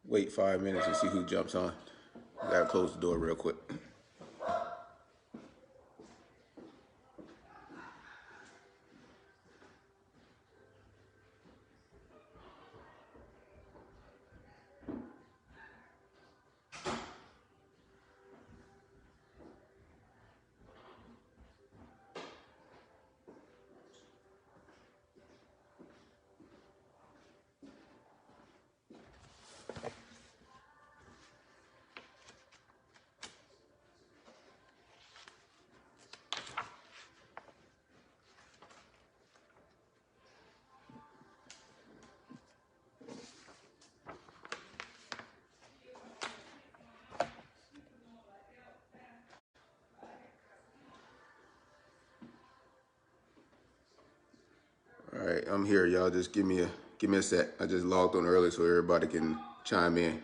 wait 5 minutes and see who jumps on. Gotta close the door real quick. All right, I'm here, y'all. Just give me a sec. I just logged on early so everybody can chime in.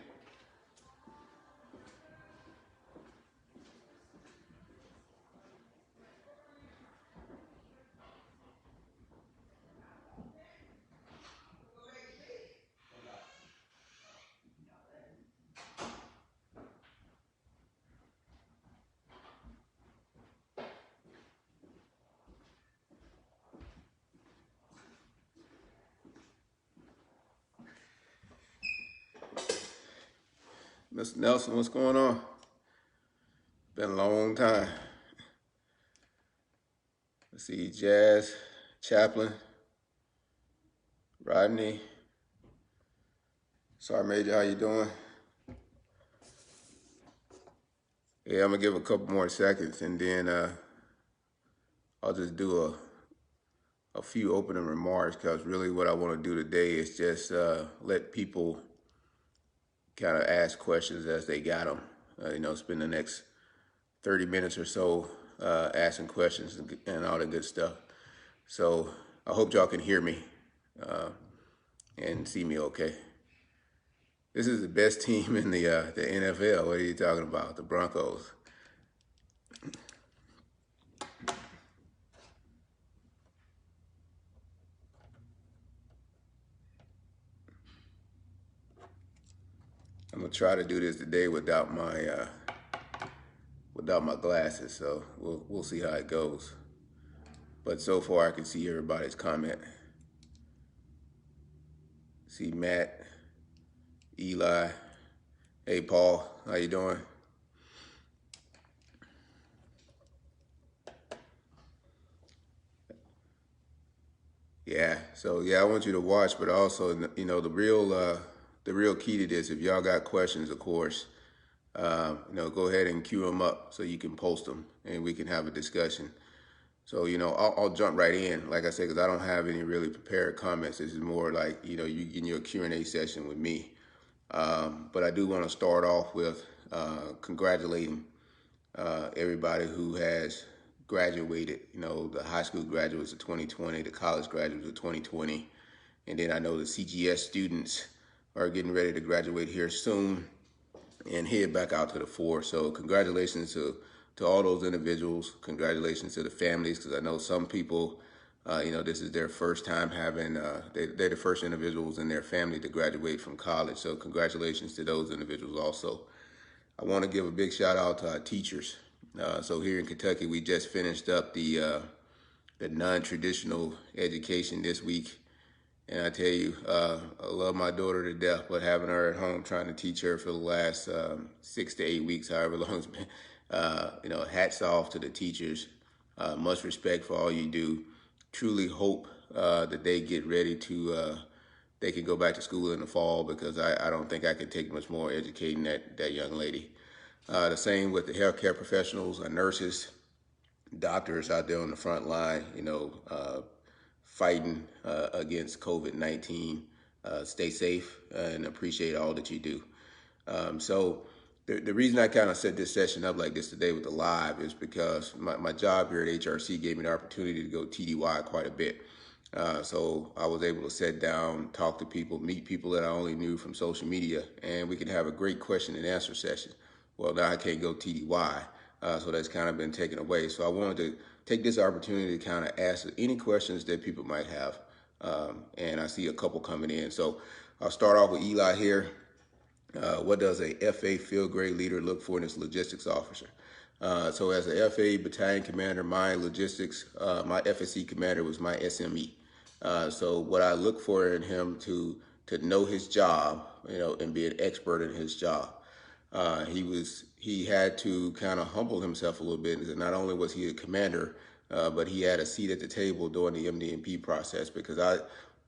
Mr. Nelson, what's going on? Been a long time. Let's see, Jazz, Chaplain, Rodney. Sorry, Major, how you doing? Yeah, I'm gonna give a couple more seconds and then I'll just do a few opening remarks because really what I want to do today is just let people kind of ask questions as they got them. Spend the next 30 minutes or so asking questions and all that good stuff. So I hope y'all can hear me and see me okay. This is the best team in the NFL. What are you talking about? The Broncos. I'm gonna try to do this today without my glasses, so we'll see how it goes. But so far, I can see everybody's comment. See Matt, Eli, hey Paul, how you doing? Yeah, so yeah, I want you to watch, but also, the real key to this, if y'all got questions, of course, go ahead and queue them up so you can post them and we can have a discussion. So, I'll jump right in, like I said, because I don't have any really prepared comments. This is more like, you getting your Q&A session with me. But I do want to start off with congratulating everybody who has graduated, the high school graduates of 2020, the college graduates of 2020. And then I know the CGS students are getting ready to graduate here soon and head back out to the force. So congratulations to all those individuals. Congratulations to the families, because I know some people, this is their first time having, they're the first individuals in their family to graduate from college. So congratulations to those individuals also. I want to give a big shout out to our teachers. So here in Kentucky, we just finished up the non-traditional education this week. And I tell you, I love my daughter to death, but having her at home trying to teach her for the last 6 to 8 weeks, however long it's been, hats off to the teachers. Much respect for all you do. Truly hope that they get ready to, they can go back to school in the fall, because I don't think I can take much more educating that young lady. The same with the healthcare professionals, nurses, doctors out there on the front line, fighting against COVID-19. Stay safe and appreciate all that you do. So the reason I kind of set this session up like this today with the live is because my job here at HRC gave me the opportunity to go TDY quite a bit. So I was able to sit down, talk to people, meet people that I only knew from social media, and we could have a great question and answer session. Well, now I can't go TDY, so that's kind of been taken away. So I wanted to take this opportunity to kind of ask any questions that people might have. And I see a couple coming in. So I'll start off with Eli here. What does a FA field grade leader look for in his logistics officer? So as a FA battalion commander, my logistics, my FSC commander was my SME. So what I look for in him to know his job, and be an expert in his job. He had to kind of humble himself a little bit. And not only was he a commander, but he had a seat at the table during the MD&P process, because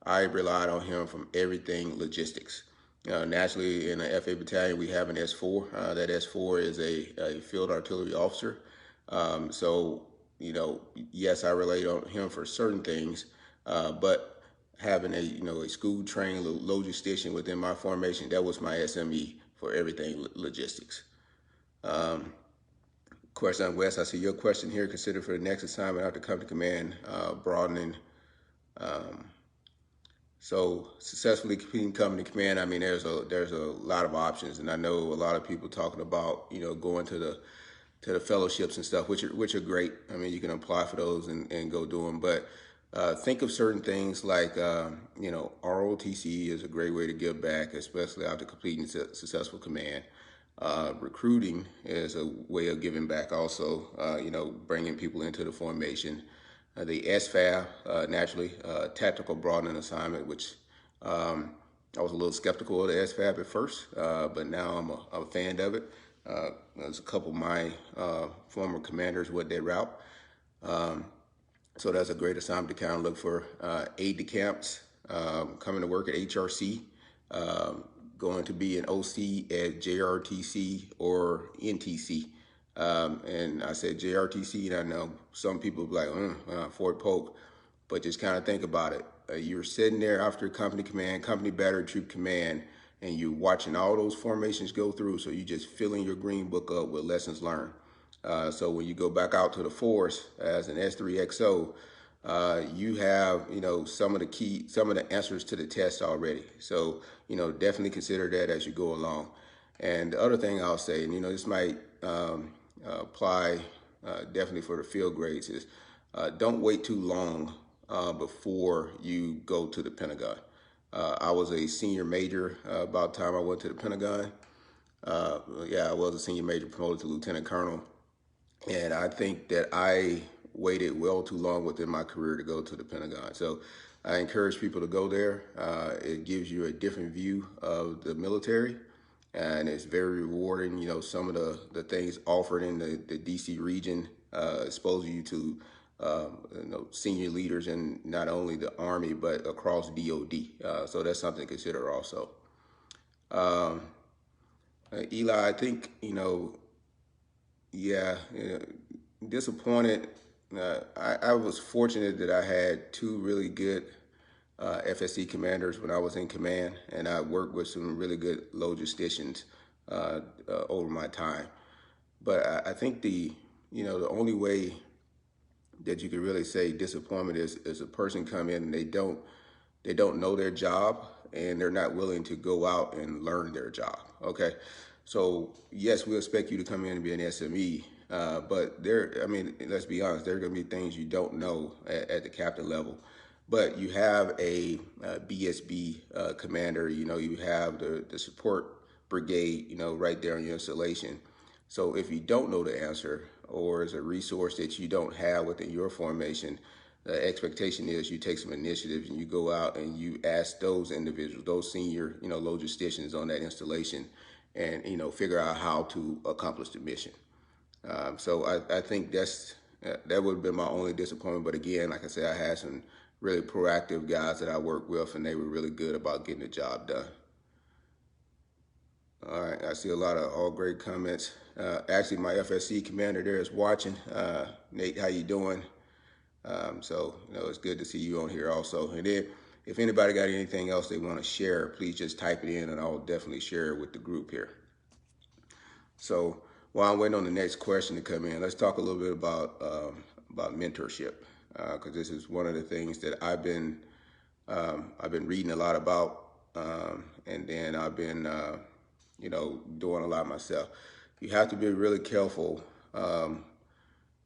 I relied on him from everything logistics. Naturally, in the FA battalion, we have an S4. That S4 is a field artillery officer. So, yes, I relied on him for certain things, but having a school trained logistician within my formation, that was my SME for everything logistics. Question, Wes, I see your question here. Consider for the next assignment after company command, broadening. So successfully completing company command, I mean, there's a lot of options, and I know a lot of people talking about going to the fellowships and stuff, which are great. I mean, you can apply for those and go do them, but think of certain things like ROTC is a great way to give back, especially after completing successful command. Recruiting is a way of giving back also, bringing people into the formation. The SFAB, naturally, tactical broadening assignment, which I was a little skeptical of the SFAB at first, but now I'm a fan of it. There's a couple of my former commanders with their route. So that's a great assignment to kind of look for. Aide de camps, coming to work at HRC, going to be an OC at JRTC or NTC. And I said JRTC, and I know some people be like, Fort Polk, but just kind of think about it. You're sitting there after company command, company battery troop command, and you're watching all those formations go through, so you just filling your green book up with lessons learned. So when you go back out to the force as an S3XO, you have, some of the answers to the test already. So, definitely consider that as you go along. And the other thing I'll say, and, this might apply definitely for the field grades, is don't wait too long before you go to the Pentagon. I was a senior major about the time I went to the Pentagon. I was a senior major promoted to lieutenant colonel. And I think that I waited well too long within my career to go to the Pentagon. So I encourage people to go there. It gives you a different view of the military, and it's very rewarding. Some of the things offered in the DC region expose you to senior leaders in not only the Army, but across DOD. So that's something to consider also. Eli, I think, disappointed. I was fortunate that I had two really good FSC commanders when I was in command, and I worked with some really good logisticians over my time. But I think the only way that you could really say disappointment is a person come in and they don't know their job, and they're not willing to go out and learn their job. Okay, so yes, we expect you to come in and be an SME, but let's be honest, there are going to be things you don't know at the captain level. But you have a BSB commander, you have the support brigade, right there on your installation. So if you don't know the answer, or is a resource that you don't have within your formation, the expectation is you take some initiatives and you go out and you ask those individuals, those senior, logisticians on that installation, and, figure out how to accomplish the mission. So I think that would have been my only disappointment. But again, like I said, I had some really proactive guys that I worked with, and they were really good about getting the job done. All right, I see a lot of all great comments. Actually, my FSC commander there is watching. Nate, how you doing? So, it's good to see you on here also. And then if anybody got anything else they want to share, please just type it in, and I'll definitely share it with the group here. So while I'm waiting on the next question to come in, let's talk a little bit about mentorship, because this is one of the things that I've been reading a lot about, and then I've been doing a lot myself. You have to be really careful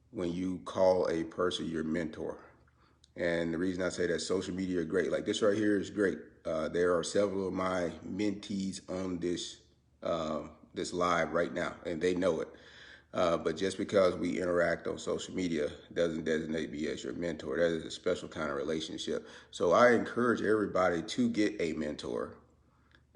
when you call a person your mentor. And the reason I say that, social media are great. Like this right here is great. There are several of my mentees on this this live right now, and they know it. But just because we interact on social media doesn't designate me as your mentor. That is a special kind of relationship. So I encourage everybody to get a mentor.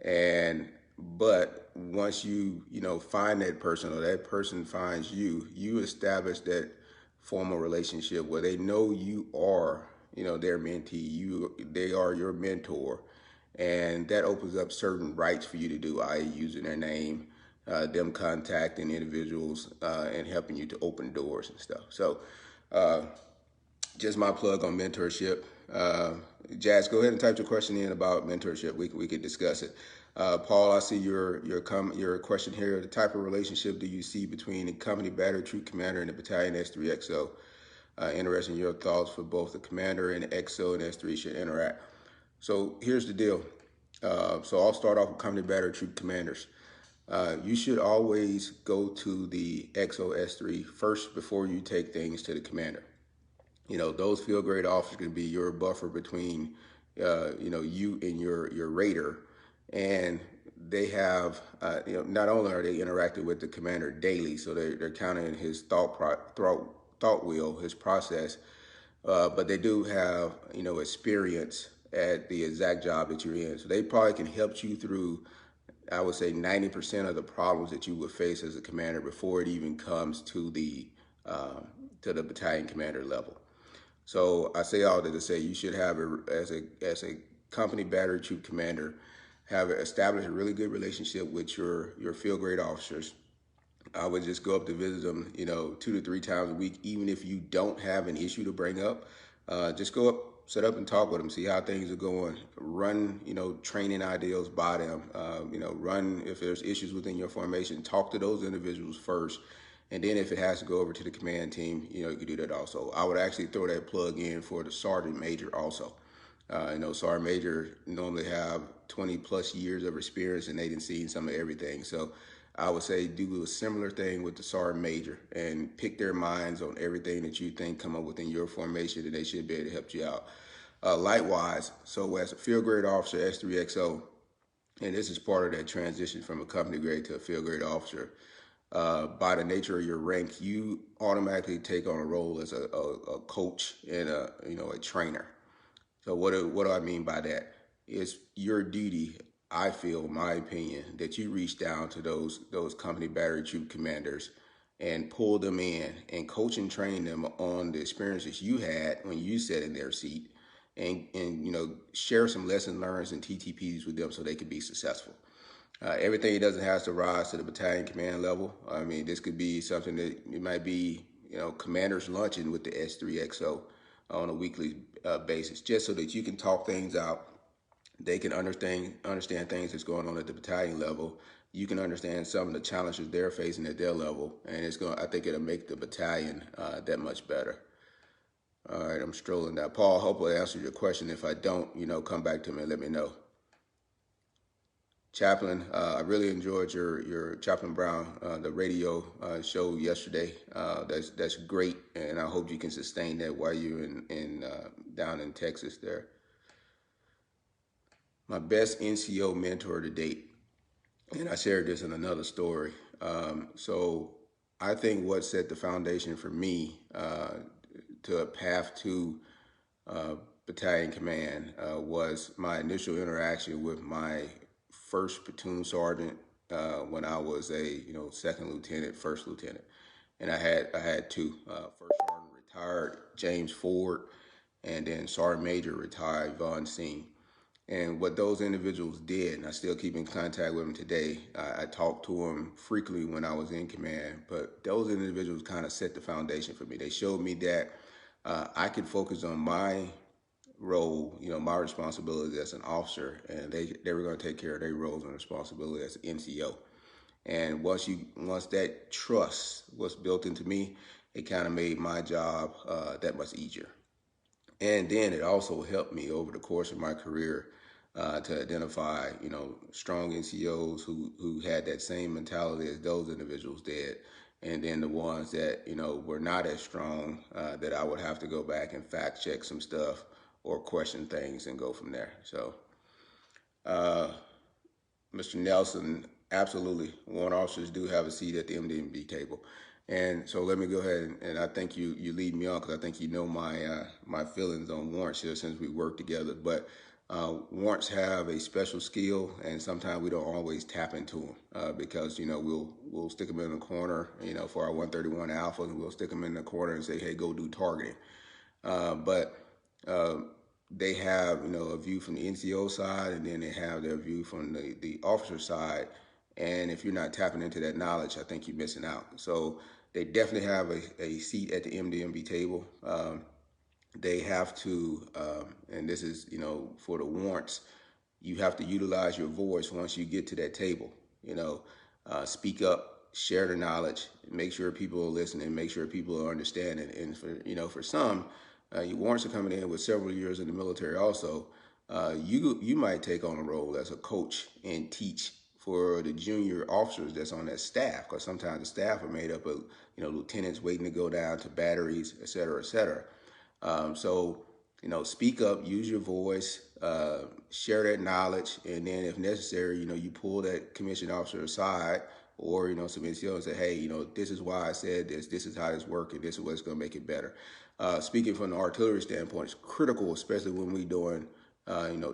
And but once you find that person, or that person finds you, you establish that formal relationship where they know you are their mentee, they are your mentor, and that opens up certain rights for you to do, i.e. using their name, them contacting individuals, and helping you to open doors and stuff. So just my plug on mentorship. Jazz, go ahead and type your question in about mentorship. We could discuss it. Paul, I see your question here. The type of relationship do you see between the company battery troop commander and the battalion S3XO? Interested in your thoughts for both the commander and the XO and S3 should interact. So here's the deal. So I'll start off with company battery troop commanders. You should always go to the XO S3 first before you take things to the commander. Those field grade officers can be your buffer between, you and your raider. And they have, not only are they interacting with the commander daily, so they're counting his thought wheel, his process, but they do have, experience at the exact job that you're in. So they probably can help you through, I would say, 90% of the problems that you would face as a commander before it even comes to the battalion commander level. So I say all that to say you should have as a company battery troop commander, have established a really good relationship with your field grade officers. I would just go up to visit them, 2 to 3 times a week, even if you don't have an issue to bring up. Just go up, set up and talk with them, see how things are going. Run, training ideals by them. Run if there's issues within your formation. Talk to those individuals first. And then if it has to go over to the command team, you can do that also. I would actually throw that plug in for the sergeant major also. Sergeant major normally have 20 plus years of experience, and they didn't see some of everything. So I would say do a similar thing with the sergeant major and pick their minds on everything that you think come up within your formation, and they should be able to help you out. Likewise, so as a field grade officer, S3XO, and this is part of that transition from a company grade to a field grade officer, by the nature of your rank, you automatically take on a role as a coach and a trainer. So what do I mean by that? It's your duty, I feel, my opinion, that you reach down to those company battery troop commanders and pull them in and coach and train them on the experiences you had when you sat in their seat, and share some lesson learns and TTPs with them so they can be successful. Everything doesn't have to rise to the battalion command level. I mean, this could be something that it might be, commanders lunching with the S3XO on a weekly basis, just so that you can talk things out. They can understand things that's going on at the battalion level. You can understand some of the challenges they're facing at their level, and I think it'll make the battalion that much better. All right, I'm strolling now. Paul, hopefully I answered your question. If I don't, come back to me and let me know. Chaplain, I really enjoyed your Chaplain Brown, the radio show yesterday. That's great, and I hope you can sustain that while you're down in Texas there. My best NCO mentor to date, and I shared this in another story. So I think what set the foundation for me to a path to battalion command was my initial interaction with my first platoon sergeant when I was a second lieutenant, first lieutenant, and I had two. First sergeant retired James Ford, and then sergeant major retired Von Singh. And what those individuals did, and I still keep in contact with them today. I talked to them frequently when I was in command, but those individuals kind of set the foundation for me. They showed me that I could focus on my role, my responsibility as an officer, and they were going to take care of their roles and responsibility as an NCO. And once that trust was built into me, it kind of made my job that much easier. And then it also helped me over the course of my career to identify, strong NCOs who had that same mentality as those individuals did. And then the ones that, were not as strong, that I would have to go back and fact check some stuff or question things and go from there. So, Mr. Nelson, Absolutely. Warrant officers do have a seat at the MDMB table. And so let me go ahead and I think you lead me on because I think you know my feelings on warrants here since we work together. But warrants have a special skill, and sometimes we don't always tap into them because we'll stick them in the corner, for our 131 alpha, and we'll stick them in the corner and say, hey, go do targeting. But they have a view from the NCO side, and then they have their view from the officer side. And if you're not tapping into that knowledge, I think you're missing out. So they definitely have a seat at the MDMB table. They have to, and this is for the warrants, you have to utilize your voice once you get to that table. Speak up, share the knowledge, make sure people are listening, make sure people are understanding. And for some, your warrants are coming in with several years in the military. Also, you might take on a role as a coach and teach for the junior officers that's on that staff, because sometimes the staff are made up of lieutenants waiting to go down to batteries, et cetera, et cetera. So speak up, use your voice, share that knowledge, and then if necessary, you pull that commissioned officer aside, or some NCO and say, hey, this is why I said this is how this works, and this is what's going to make it better. Speaking from the artillery standpoint, it's critical, especially when we're doing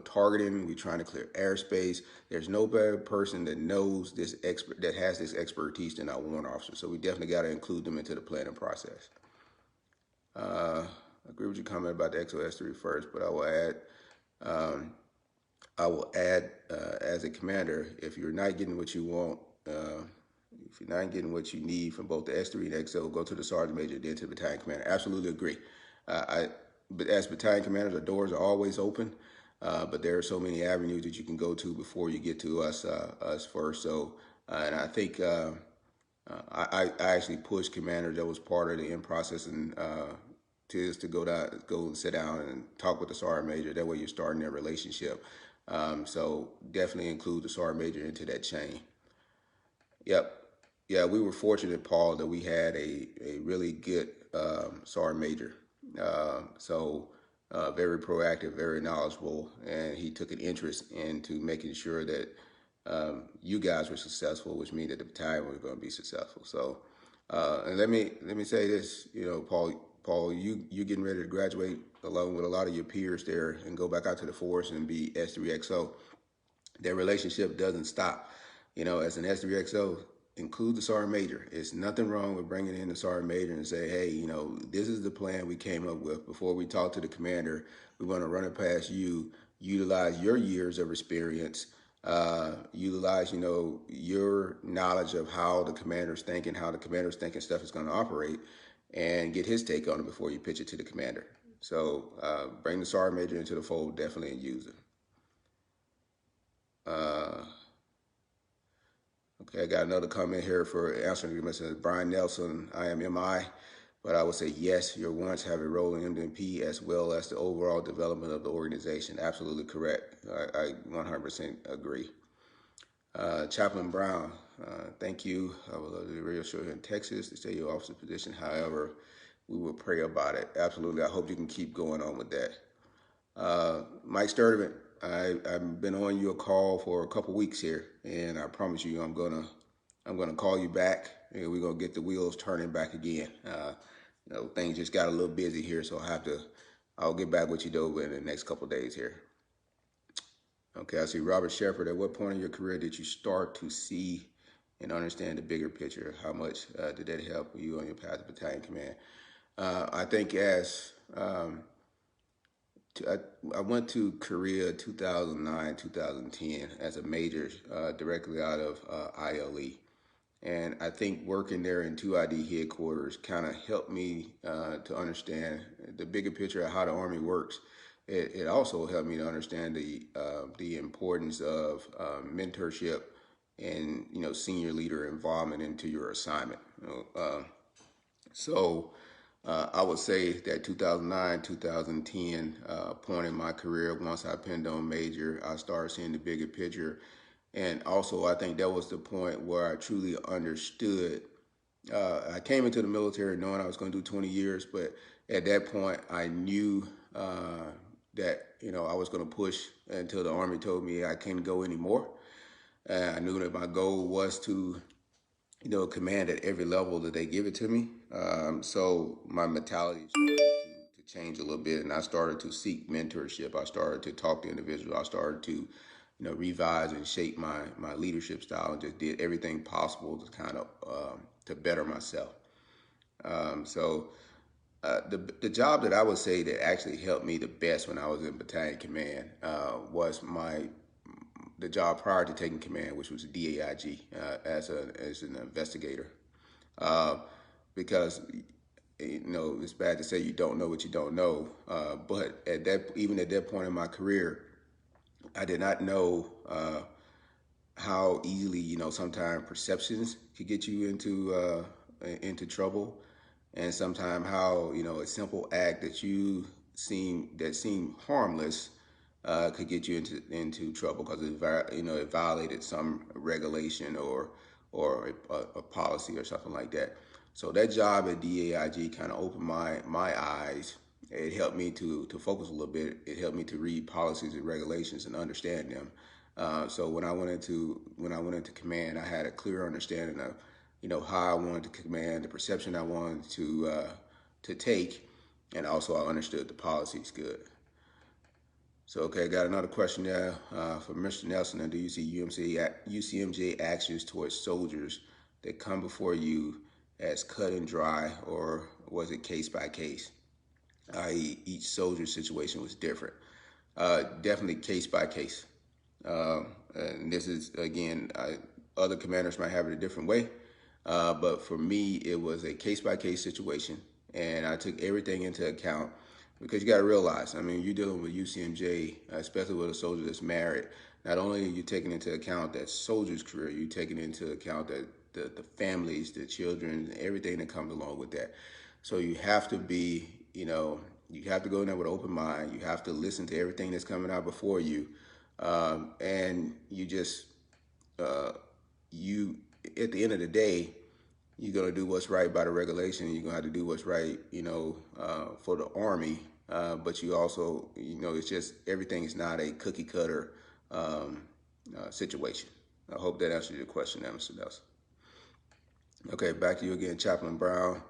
targeting. We're trying to clear airspace. There's no better person that knows that has this expertise than our warrant officer. So we definitely got to include them into the planning process. I agree with your comment about the XOS3 first, but I will add as a commander, if you're not getting what you want, if you're not getting what you need from both the S3 and XO, go to the sergeant major, then to the battalion commander. Absolutely agree. But as battalion commanders, our doors are always open, but there are so many avenues that you can go to before you get to us first. So, and I think I actually pushed commanders that was part of the in process and to go sit down and talk with the sergeant major. That way you're starting that relationship. So definitely include the sergeant major into that chain. Yep. Yeah, we were fortunate, Paul, that we had a really good sergeant major. Very proactive, very knowledgeable, and he took an interest into making sure that you guys were successful, which means that the battalion was going to be successful. So, and let me say this, Paul, you getting ready to graduate along with a lot of your peers there and go back out to the force and be S3XO. That relationship doesn't stop. As an S3XO, include the sergeant major. It's nothing wrong with bringing in the sergeant major and say, hey, this is the plan we came up with. Before we talk to the commander, we want to run it past you, utilize your years of experience, utilize, your knowledge of how the commander's thinking, stuff is going to operate, and get his take on it before you pitch it to the commander. So bring the sergeant major into the fold, definitely, and use it. Okay, I got another comment here for answering your message. Brian Nelson, I am MI, but I would say yes, your warrants have a role in MDMP as well as the overall development of the organization. Absolutely correct. I 100% agree. Chaplain Brown, thank you. I would love to reassure you in Texas to stay your officer position. However, we will pray about it. Absolutely. I hope you can keep going on with that. Mike Sturdivant, I've been on your call for a couple weeks here, and I promise you I'm gonna call you back, and we're gonna get the wheels turning back again. Things just got a little busy here, so I'll get back with you though in the next couple of days here. Okay, I see Robert Shepard. At what point in your career did you start to see and understand the bigger picture? How much did that help you on your path to battalion command? I think I went to Korea 2009, 2010 as a major directly out of ILE. And I think working there in 2ID headquarters kind of helped me to understand the bigger picture of how the Army works. It also helped me to understand the importance of mentorship and senior leader involvement into your assignment. I would say that 2009, 2010 point in my career, once I pinned on major, I started seeing the bigger picture. And also, I think that was the point where I truly understood. I came into the military knowing I was going to do 20 years, but at that point, I knew that I was going to push until the Army told me I couldn't go anymore. I knew that my goal was to, command at every level that they give it to me. So my mentality started to change a little bit, and I started to seek mentorship. I started to talk to individuals. I started to, revise and shape my leadership style, and just did everything possible to kind of to better myself. So the job that I would say that actually helped me the best when I was in battalion command was the job prior to taking command, which was DAIG as an investigator. Uh, because it's bad to say you don't know what you don't know, but even at that point in my career, I did not know how easily sometimes perceptions could get you into trouble, and sometimes how a simple act that seemed harmless could get you into trouble because it violated some regulation or a policy or something like that. So that job at DAIG kind of opened my eyes. It helped me to focus a little bit. It helped me to read policies and regulations and understand them. So when I went into command, I had a clear understanding of how I wanted to command, the perception I wanted to take, and also I understood the policies good. So, okay, I got another question there from Mr. Nelson. And do you see UCMJ actions towards soldiers that come before you as cut and dry, or was it case by case, i.e., each soldier's situation was different? Definitely case by case. And this is, again, other commanders might have it a different way. But for me, it was a case by case situation. And I took everything into account because you got to realize, I mean, you're dealing with UCMJ, especially with a soldier that's married. Not only are you taking into account that soldier's career, you're taking into account that the families, the children, everything that comes along with that. So you have to be, you have to go in there with an open mind. You have to listen to everything that's coming out before you. And you just, you, at the end of the day, you're going to do what's right by the regulation. You're going to have to do what's right, for the Army. But you also, it's just everything is not a cookie cutter situation. I hope that answers your question, Mr. Nelson. Okay, back to you again, Chaplain Brown.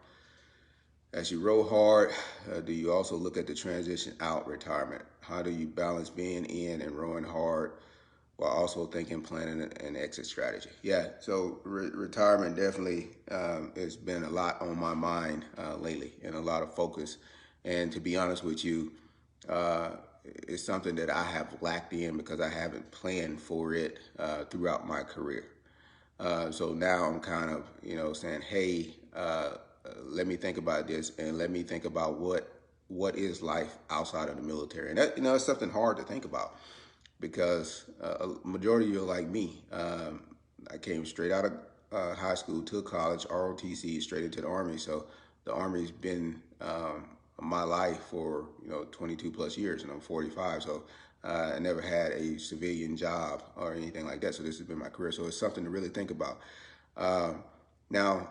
As you roll hard, do you also look at the transition out retirement? How do you balance being in and rowing hard while also thinking, planning, an exit strategy? Yeah, so retirement definitely has been a lot on my mind lately, and a lot of focus. And to be honest with you, it's something that I have lacked in because I haven't planned for it throughout my career. So now I'm kind of, saying, hey, let me think about this, and let me think about what is life outside of the military. And that, it's something hard to think about because a majority of you are like me. I came straight out of high school to college, ROTC, straight into the Army. So the Army's been my life for 22 plus years, and I'm 45. So I never had a civilian job or anything like that. So this has been my career. So it's something to really think about. Now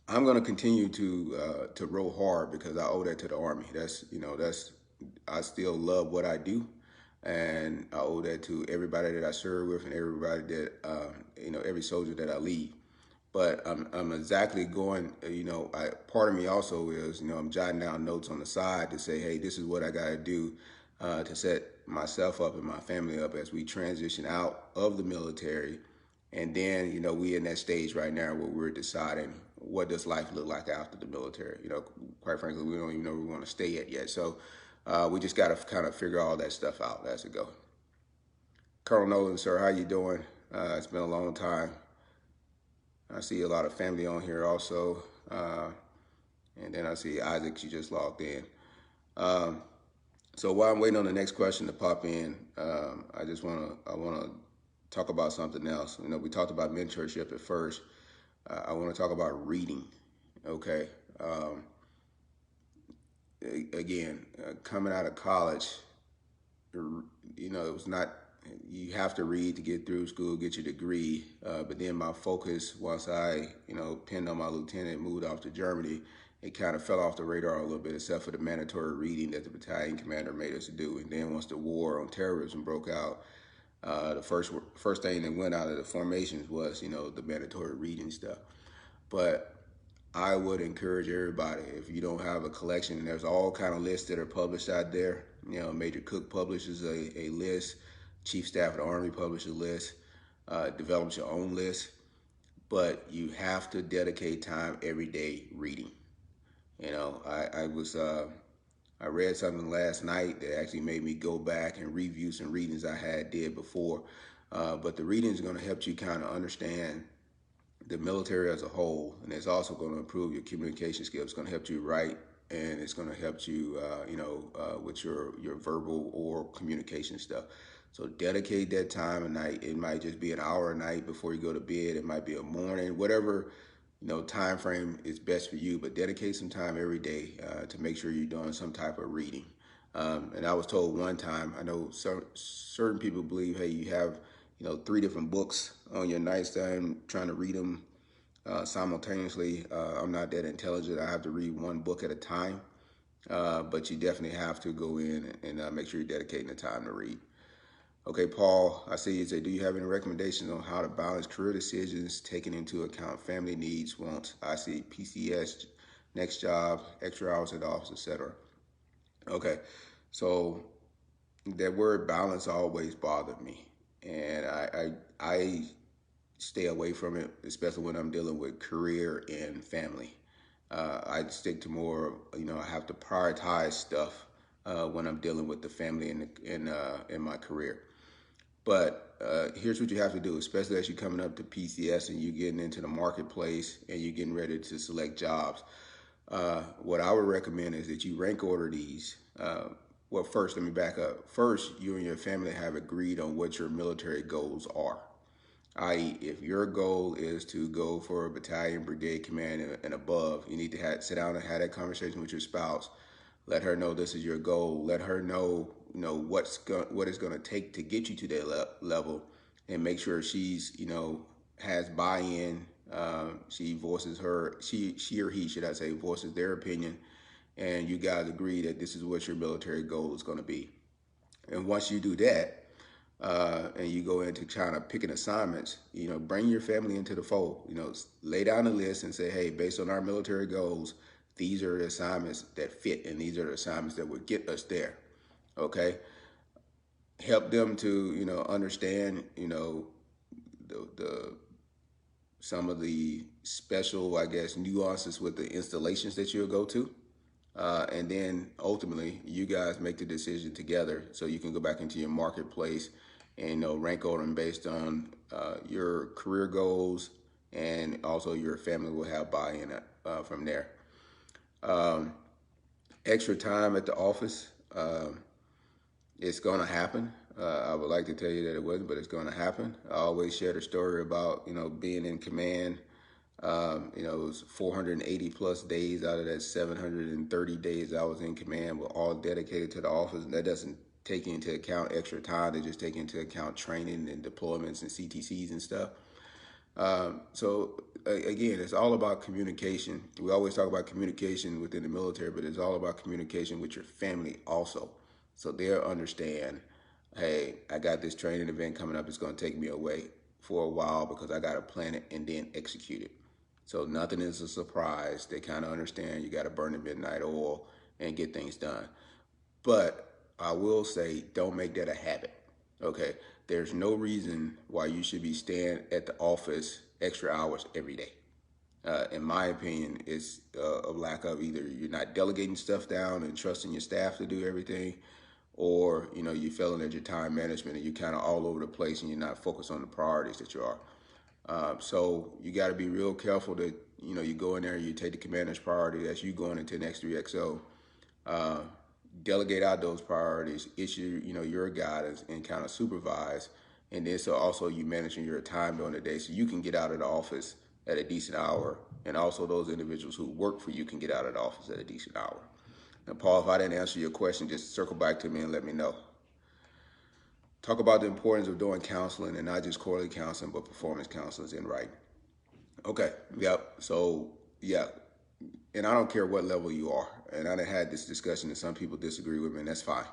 I'm going to continue to row hard because I owe that to the Army. I still love what I do, and I owe that to everybody that I serve with and everybody that every soldier that I lead. But I'm exactly going. Part of me also is I'm jotting down notes on the side to say, hey, this is what I got to do to set myself up and my family up as we transition out of the military. And then, we in that stage right now where we're deciding what does life look like after the military. Quite frankly, we don't even know where we want to stay at yet. So we just got to kind of figure all that stuff out as it goes. Colonel Nolan, sir, how you doing? It's been a long time. I see a lot of family on here also. And then I see Isaac, you just logged in. So while I'm waiting on the next question to pop in, I want to talk about something else. We talked about mentorship at first. I want to talk about reading. Okay. Again, coming out of college, it was not, you have to read to get through school, get your degree. But then my focus, once I, pinned on my lieutenant, moved off to Germany, it kind of fell off the radar a little bit, except for the mandatory reading that the battalion commander made us do. And then once the war on terrorism broke out, The first thing that went out of the formations was, the mandatory reading stuff. But I would encourage everybody, if you don't have a collection, there's all kind of lists that are published out there. Major Cook publishes a list, Chief Staff of the Army publishes a list, develops your own list, but you have to dedicate time every day reading. I read something last night that actually made me go back and review some readings I had did before. But the reading is going to help you kind of understand the military as a whole, and it's also going to improve your communication skills. It's going to help you write, and it's going to help you, with your verbal or communication stuff. So dedicate that time a night. It might just be an hour a night before you go to bed. It might be a morning, whatever time frame is best for you. But dedicate some time every day to make sure you're doing some type of reading. And I was told one time, I know certain people believe, hey, you have 3 different books on your nightstand, trying to read them simultaneously. I'm not that intelligent. I have to read one book at a time. But you definitely have to go in and make sure you're dedicating the time to read. Okay, Paul, I see you say, do you have any recommendations on how to balance career decisions, taking into account family needs, wants? I see PCS, next job, extra hours at the office, etc. Okay, so that word balance always bothered me, and I stay away from it, especially when I'm dealing with career and family. I stick to more, I have to prioritize stuff when I'm dealing with the family and in my career. But here's what you have to do, especially as you're coming up to PCS and you're getting into the marketplace and you're getting ready to select jobs. What I would recommend is that you rank order these. Well, first, let me back up. First, you and your family have agreed on what your military goals are. I.e., if your goal is to go for a battalion, brigade command, and above, you need to sit down and have that conversation with your spouse. Let her know this is your goal. Let her know, what it's going to take to get you to that level, and make sure she's, has buy-in. She voices she or he, should I say, voices their opinion, and you guys agree that this is what your military goal is going to be. And once you do that, and you go into kind of picking assignments, bring your family into the fold, lay down a list and say, hey, based on our military goals, these are the assignments that fit, and these are the assignments that would get us there. Okay. Help them to, understand, the some of the special, I guess, nuances with the installations that you'll go to. And then ultimately you guys make the decision together so you can go back into your marketplace and rank order them based on your career goals, and also your family will have buy-in from there. Extra time at the office, it's going to happen. I would like to tell you that it wasn't, but it's going to happen. I always share the story about being in command. It was 480 plus days out of that 730 days I was in command were all dedicated to the office, and that doesn't take into account extra time. They just take into account training and deployments and CTCs and stuff. So again, it's all about communication. We always talk about communication within the military, but it's all about communication with your family also. So they'll understand, hey, I got this training event coming up. It's going to take me away for a while because I got to plan it and then execute it. So nothing is a surprise. They kind of understand you got to burn the midnight oil and get things done. But I will say, don't make that a habit. Okay. There's no reason why you should be staying at the office extra hours every day. In my opinion, it's a lack of either you're not delegating stuff down and trusting your staff to do everything, or you're failing at your time management and you're kind of all over the place and you're not focused on the priorities that you are. So you got to be real careful that you go in there and you take the commander's priority as you going into the next 3XO. Delegate out those priorities, issue your guidance, and kind of supervise. And then so also you managing your time during the day so you can get out of the office at a decent hour, and also those individuals who work for you can get out of the office at a decent hour. Now, Paul, if I didn't answer your question, just circle back to me and let me know. Talk about the importance of doing counseling, and not just quarterly counseling, but performance counselings in writing. Okay, yep. So, yeah, and I don't care what level you are. And I had this discussion and some people disagree with me, and that's fine.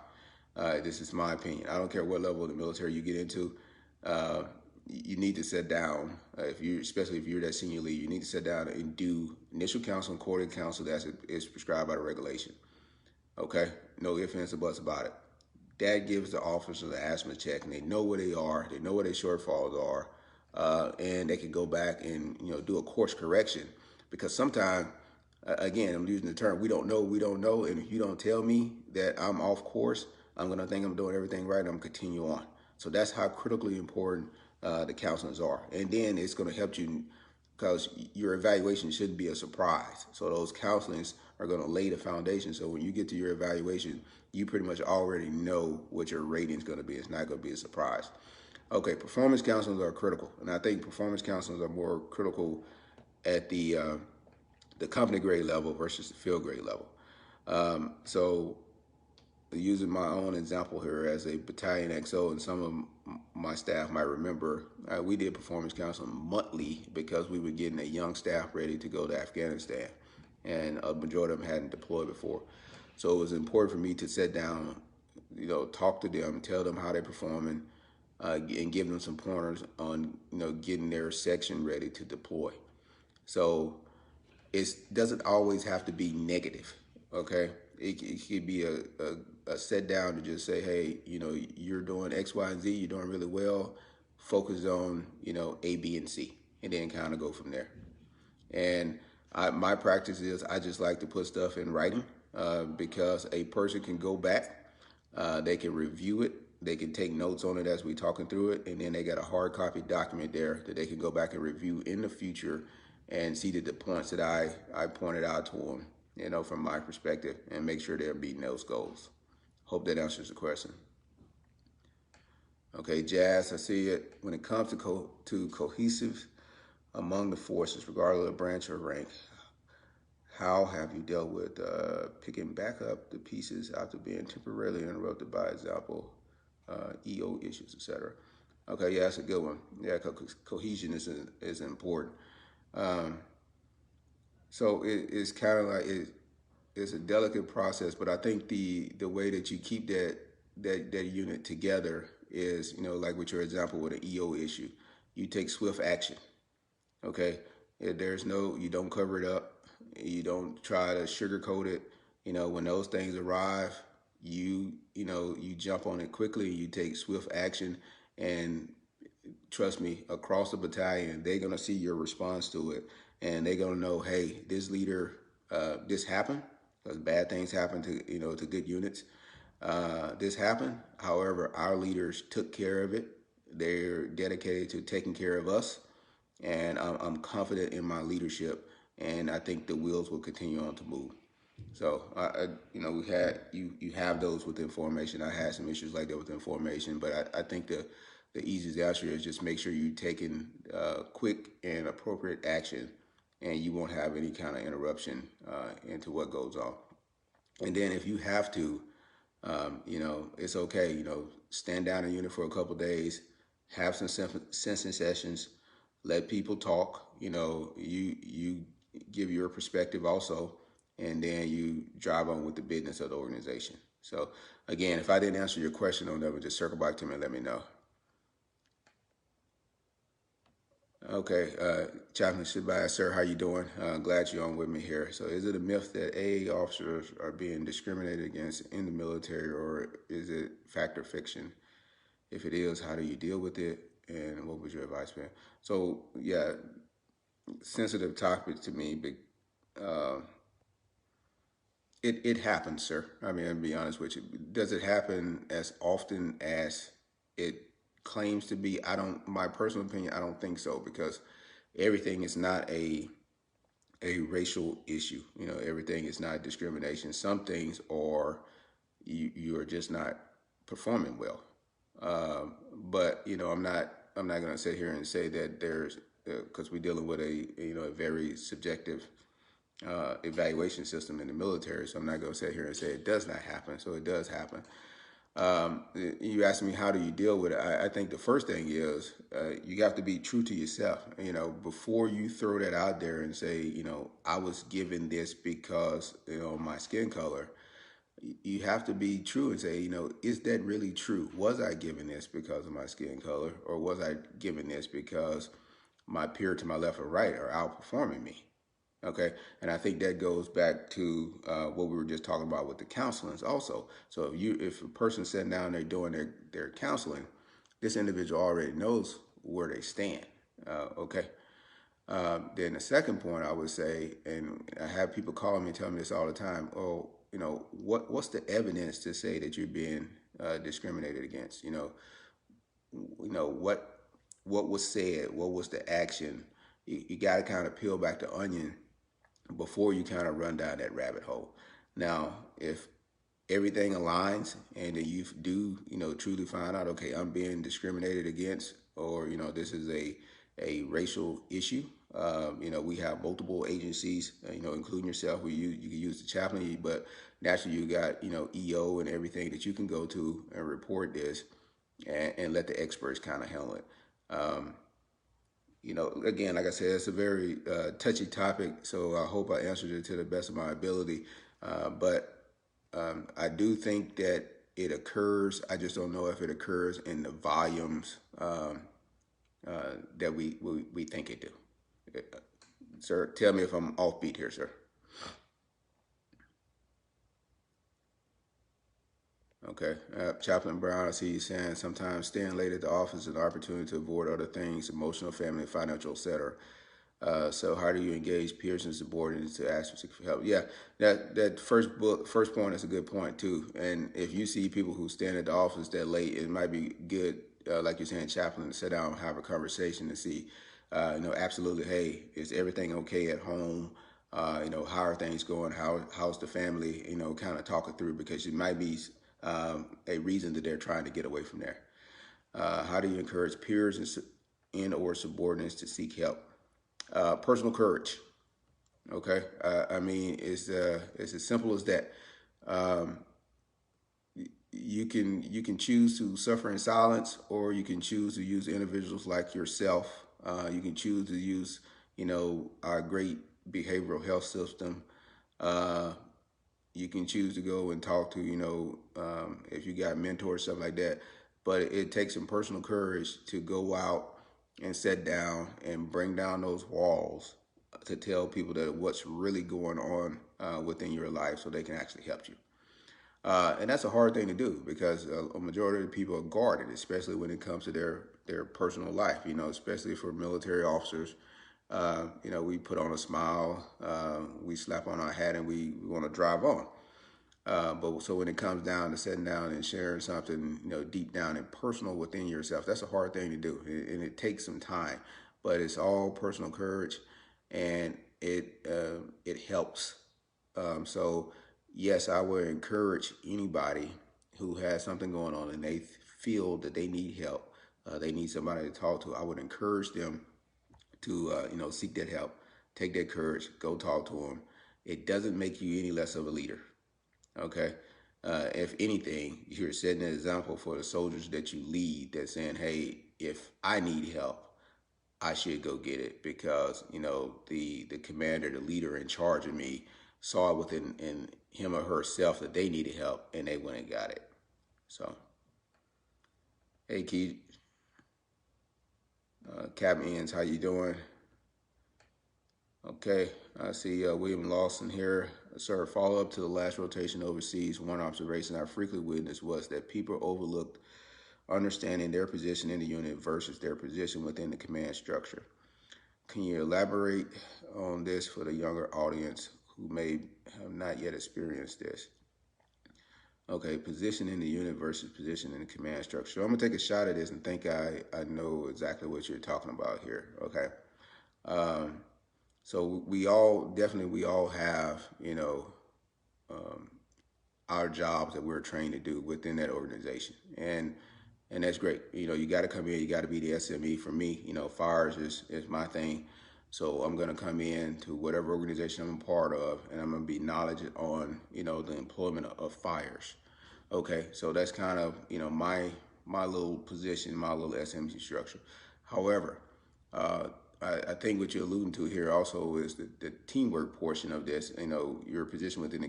This is my opinion. I don't care what level of the military you get into. Uh, you need to sit down, especially if you're that senior leader, you need to sit down and do initial counsel and quarterly counsel that is prescribed by the regulation. Okay, no ifs, ands, or buts about it. That gives the officers the asthma check, and they know where they are. They know where their shortfalls are, and they can go back and do a course correction. Because sometimes, again, I'm using the term we don't know, and if you don't tell me that I'm off course, I'm gonna think I'm doing everything right, and I'm gonna continue on. So that's how critically important the counselings are, and then it's gonna help you because your evaluation shouldn't be a surprise. So those counselings are going to lay the foundation. So when you get to your evaluation, you pretty much already know what your rating is going to be. It's not going to be a surprise. Okay, performance counselings are critical, and I think performance counselings are more critical at the company grade level versus the field grade level. So using my own example here as a battalion XO, and some of my staff might remember, we did performance counseling monthly because we were getting a young staff ready to go to Afghanistan, and a majority of them hadn't deployed before. So it was important for me to sit down, talk to them, tell them how they're performing, and give them some pointers on, getting their section ready to deploy. So it doesn't always have to be negative, okay? It could be a sit down to just say, hey, you're doing X, Y, and Z, you're doing really well, focus on, A, B, and C, and then kind of go from there. And my practice is I just like to put stuff in writing because a person can go back, they can review it, they can take notes on it as we're talking through it, and then they got a hard copy document there that they can go back and review in the future and see that the points that I pointed out to them, from my perspective, and make sure they're meeting those goals. Hope that answers the question. Okay, Jazz, I see it. When it comes to cohesive among the forces, regardless of branch or rank, how have you dealt with picking back up the pieces after being temporarily interrupted by example, EO issues, etc.? Okay, yeah, that's a good one. Yeah, cohesion is important. So it's kind of like it's a delicate process, but I think the way that you keep that unit together is, like with your example with an EO issue, you take swift action. Okay, you don't cover it up, you don't try to sugarcoat it. When those things arrive, you jump on it quickly. You take swift action, and trust me, across the battalion, they're gonna see your response to it, and they're gonna know, hey, this leader, this happened, because bad things happen to good units. This happened. However, our leaders took care of it. They're dedicated to taking care of us, and I'm confident in my leadership, and I think the wheels will continue on to move. So, we had you have those within formation. I had some issues like that within formation, but I think the easiest answer is just make sure you're taking quick and appropriate action, and you won't have any kind of interruption into what goes on. And then if you have to, it's okay. Stand down in unit for a couple days, have some sensing sessions, let people talk. You give your perspective also, and then you drive on with the business of the organization. So again, if I didn't answer your question on that, just circle back to me and let me know. Okay, Chaplain Shabazz, sir, how you doing? Glad you're on with me here. So is it a myth that AA officers are being discriminated against in the military, or is it fact or fiction? If it is, how do you deal with it, and what would your advice be? So yeah, sensitive topic to me, but it happens, sir. I mean, I'll be honest with you. Does it happen as often as it claims to be? My personal opinion, I don't think so, because everything is not a racial issue. Everything is not discrimination. Some things are you are just not performing well. But I'm not going to sit here and say that there's because we're dealing with a very subjective evaluation system in the military. So I'm not going to sit here and say it does not happen. So it does happen. You asked me how do you deal with it. I think the first thing is you have to be true to yourself. Before you throw that out there and say, I was given this because my skin color. you have to be true and say, is that really true? Was I given this because of my skin color, or was I given this because my peer to my left or right are outperforming me? Okay, and I think that goes back to what we were just talking about with the counselings also. So if a person's sitting down there doing their counseling, this individual already knows where they stand. Okay. Then the second point I would say, and I have people calling me and telling me this all the time. Oh, what's the evidence to say that you're being discriminated against? What was said, what was the action? You got to kind of peel back the onion before you kind of run down that rabbit hole. Now, if everything aligns and then you do, truly find out, okay, I'm being discriminated against, or, this is a racial issue. We have multiple agencies, including yourself, where you can use the chaplain, but naturally you got, EO and everything that you can go to and report this and let the experts kind of handle it. Again, like I said, it's a very touchy topic, so I hope I answered it to the best of my ability. But I do think that it occurs. I just don't know if it occurs in the volumes that we think it do. Sir, tell me if I'm offbeat here, sir. Okay. Chaplain Brown, I see you saying sometimes staying late at the office is an opportunity to avoid other things, emotional, family, financial, etc. So how do you engage peers and subordinates to ask for help? Yeah, that first point is a good point too. And if you see people who stand at the office that late, it might be good, like you're saying, chaplain, to sit down and have a conversation and see, absolutely, hey, is everything okay at home? How are things going? How's the family? Kind of talk it through, because it might be a reason that they're trying to get away from there. How do you encourage peers and or subordinates to seek help? Personal courage. Okay, I mean, it's as simple as that. Um, you can choose to suffer in silence, or you can choose to use individuals like yourself. You can choose to use, our great behavioral health system. Uh, you can choose to go and talk to, if you got mentors, stuff like that. But it takes some personal courage to go out and sit down and bring down those walls to tell people that what's really going on within your life, so they can actually help you. And that's a hard thing to do, because a majority of the people are guarded, especially when it comes to their personal life, especially for military officers. We put on a smile, we slap on our hat, and we want to drive on. But so when it comes down to sitting down and sharing something, deep down and personal within yourself, that's a hard thing to do, and it takes some time. But it's all personal courage, and it helps. So yes, I would encourage anybody who has something going on and they feel that they need help, they need somebody to talk to. I would encourage them to seek that help, take that courage, go talk to them. It doesn't make you any less of a leader. Okay. If anything, you're setting an example for the soldiers that you lead, that's saying, hey, if I need help, I should go get it, because, the commander, the leader in charge of me, saw within in him or herself that they needed help, and they went and got it. So, hey, Keith, Captain Ians, how you doing? Okay, I see William Lawson here. Sir, follow up to the last rotation overseas. One observation I frequently witnessed was that people overlooked understanding their position in the unit versus their position within the command structure. Can you elaborate on this for the younger audience who may have not yet experienced this? Okay, position in the unit versus position in the command structure. So I'm gonna take a shot at this and think I know exactly what you're talking about here. Okay. So we all have, our jobs that we're trained to do within that organization, and that's great. You got to come in, you got to be the SME. For me, fires is my thing. So I'm gonna come in to whatever organization I'm a part of, and I'm gonna be knowledgeable on, the employment of fires. Okay, so that's kind of, my little position, my little SMG structure. However, I think what you're alluding to here also is the teamwork portion of this. Your position within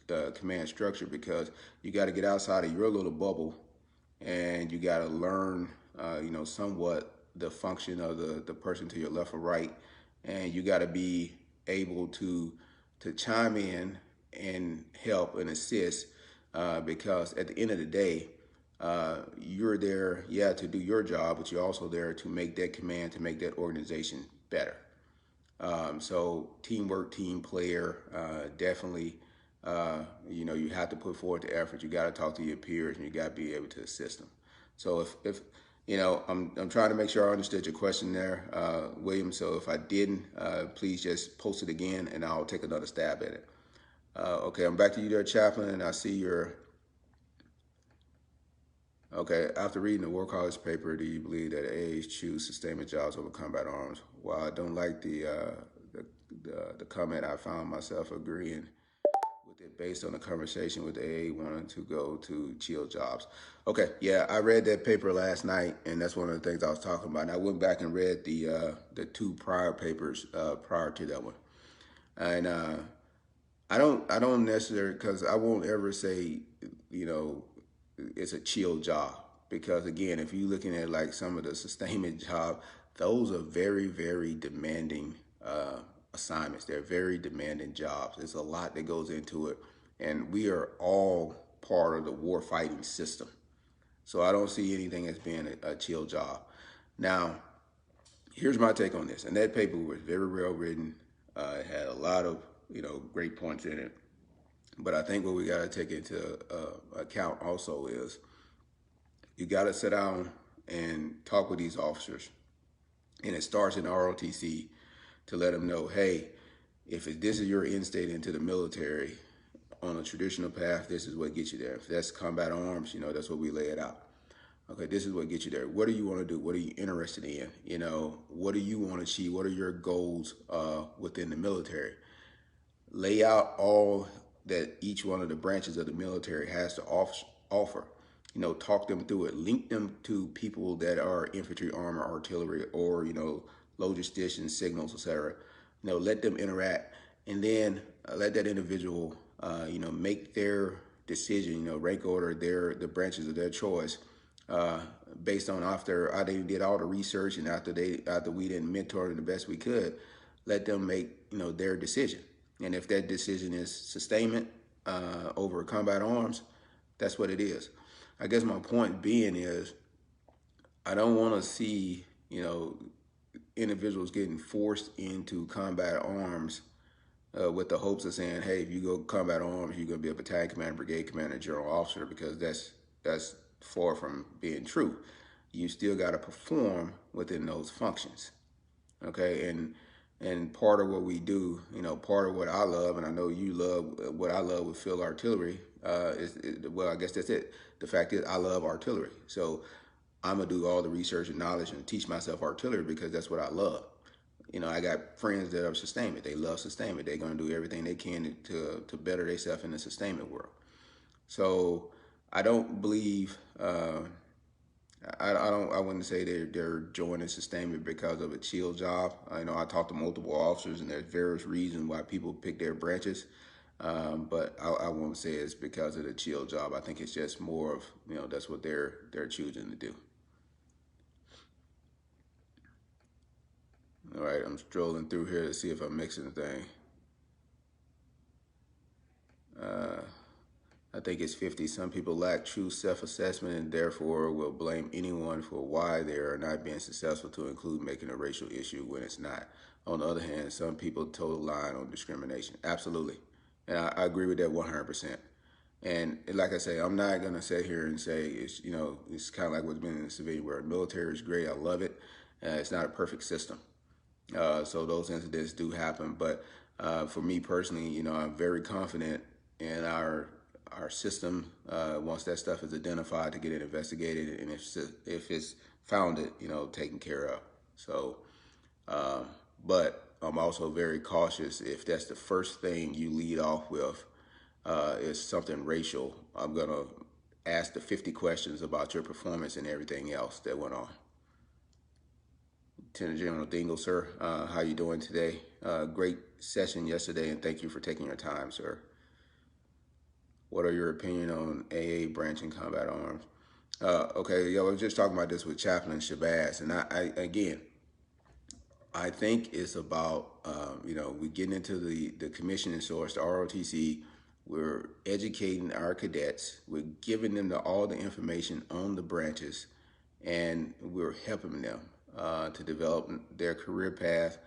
the command structure, because you got to get outside of your little bubble, and you got to learn, somewhat the function of the person to your left or right, and you got to be able to chime in and help and assist, because at the end of the day, you're there, yeah, to do your job, but you're also there to make that command, to make that organization better. So teamwork, team player, definitely. You have to put forward the effort. You got to talk to your peers, and you got to be able to assist them. So if I'm trying to make sure I understood your question there, William. So if I didn't, please just post it again, and I'll take another stab at it. Okay, I'm back to you there, Chaplain, and I see your. Okay, after reading the War College paper, do you believe that AAs choose sustainment jobs over combat arms? While I don't like the comment, I found myself agreeing with it based on the conversation with AA wanting to go to chill jobs. Okay, yeah, I read that paper last night, and that's one of the things I was talking about. And I went back and read the two prior papers prior to that one, and I don't necessarily, because I won't ever say, you know, it's a chill job, because again, if you're looking at like some of the sustainment job, those are very, very demanding assignments. They're very demanding jobs. There's a lot that goes into it, and we are all part of the war fighting system. So I don't see anything as being a chill job. Now, here's my take on this, and that paper was very well written. It had a lot of great points in it. But I think what we got to take into account also is you got to sit down and talk with these officers. And it starts in ROTC to let them know, hey, if this is your end state into the military on a traditional path, this is what gets you there. If that's combat arms, that's what we lay it out. Okay, this is what gets you there. What do you want to do? What are you interested in? What do you want to achieve? What are your goals within the military? Lay out all that each one of the branches of the military has to offer. Talk them through it. Link them to people that are infantry, armor, artillery, or logisticians, signals, etc. Let them interact, and then let that individual, make their decision. Rank order the branches of their choice, based on after they did all the research, and after we didn't mentor them the best we could, let them make their decision. And if that decision is sustainment over combat arms, that's what it is. I guess my point being is, I don't want to see, individuals getting forced into combat arms with the hopes of saying, hey, if you go combat arms, you're going to be a battalion commander, brigade commander, general officer, because that's far from being true. You still got to perform within those functions. Okay, and part of what we do, part of what I love, and I know you love, what I love with field artillery, well, I guess that's it. The fact is, I love artillery. So I'm going to do all the research and knowledge and teach myself artillery because that's what I love. I got friends that are sustainment. They love sustainment. They're going to do everything they can to better themselves in the sustainment world. So I don't believe, I wouldn't say they're joining sustainment because of a chill job. I talked to multiple officers, and there's various reasons why people pick their branches. But I won't say it's because of the chill job. I think it's just more of, that's what they're choosing to do. All right, I'm strolling through here to see if I'm mixing anything. I think it's 50. Some people lack true self-assessment and therefore will blame anyone for why they are not being successful, to include making a racial issue when it's not. On the other hand, some people toe the line on discrimination. Absolutely. And I agree with that 100%. And like I say, I'm not going to sit here and say it's, it's kind of like what's been in the civilian world. Military is great. I love it. It's not a perfect system. So those incidents do happen. But for me personally, I'm very confident in our system once that stuff is identified, to get it investigated, and if it's founded, taken care of. So, but I'm also very cautious. If that's the first thing you lead off with is something racial, I'm gonna ask the 50 questions about your performance and everything else that went on. Lieutenant General Dingle, sir. How you doing today? Great session yesterday, and thank you for taking your time, sir. What are your opinion on AA branching combat arms? Okay, I was just talking about this with Chaplain Shabazz, and again, I think it's about we getting into the commissioning source, the ROTC. We're educating our cadets. We're giving them all the information on the branches, and we're helping them to develop their career path,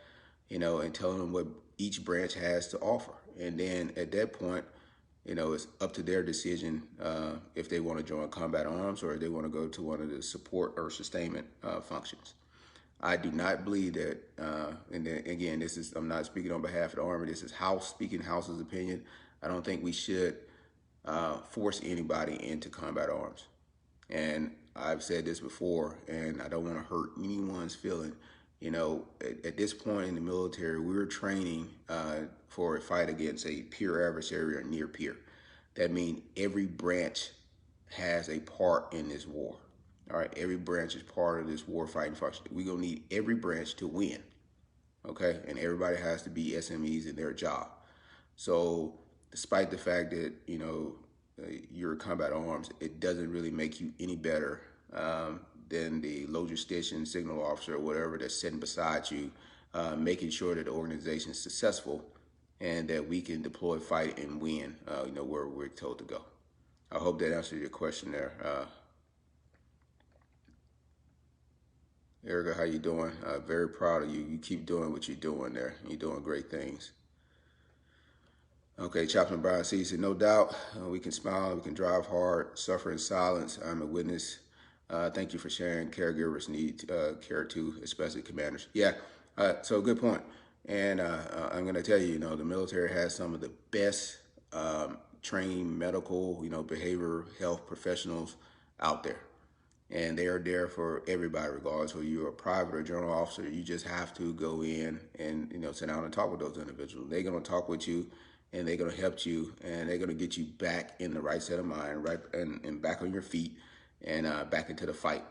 and telling them what each branch has to offer. And then at that point, it's up to their decision if they want to join combat arms or if they want to go to one of the support or sustainment functions. I do not believe that, and then, again, I'm not speaking on behalf of the Army. This is speaking House's opinion. I don't think we should force anybody into combat arms. And I've said this before, and I don't want to hurt anyone's feeling. At this point in the military, we're training for a fight against a peer adversary or near peer. That means every branch has a part in this war. All right, every branch is part of this war fighting function. We're going to need every branch to win, okay? And everybody has to be SMEs in their job. So despite the fact that, you're combat arms, it doesn't really make you any better than the logistician, signal officer, or whatever that's sitting beside you, making sure that the organization is successful and that we can deploy, fight, and win, where we're told to go. I hope that answers your question there. Erica, how you doing? Very proud of you. You keep doing what you're doing there. You're doing great things. Okay, Chaplain Brian C. said, no doubt, we can smile, we can drive hard, suffer in silence. I'm a witness. Thank you for sharing. Caregivers need care too, especially commanders. Yeah, so good point. And I'm going to tell you, the military has some of the best trained medical, behavioral health professionals out there. And they are there for everybody, regardless whether you're a private or general officer. You just have to go in and, sit down and talk with those individuals. They're going to talk with you, and they're going to help you, and they're going to get you back in the right set of mind, right, and back on your feet, and back into the fight.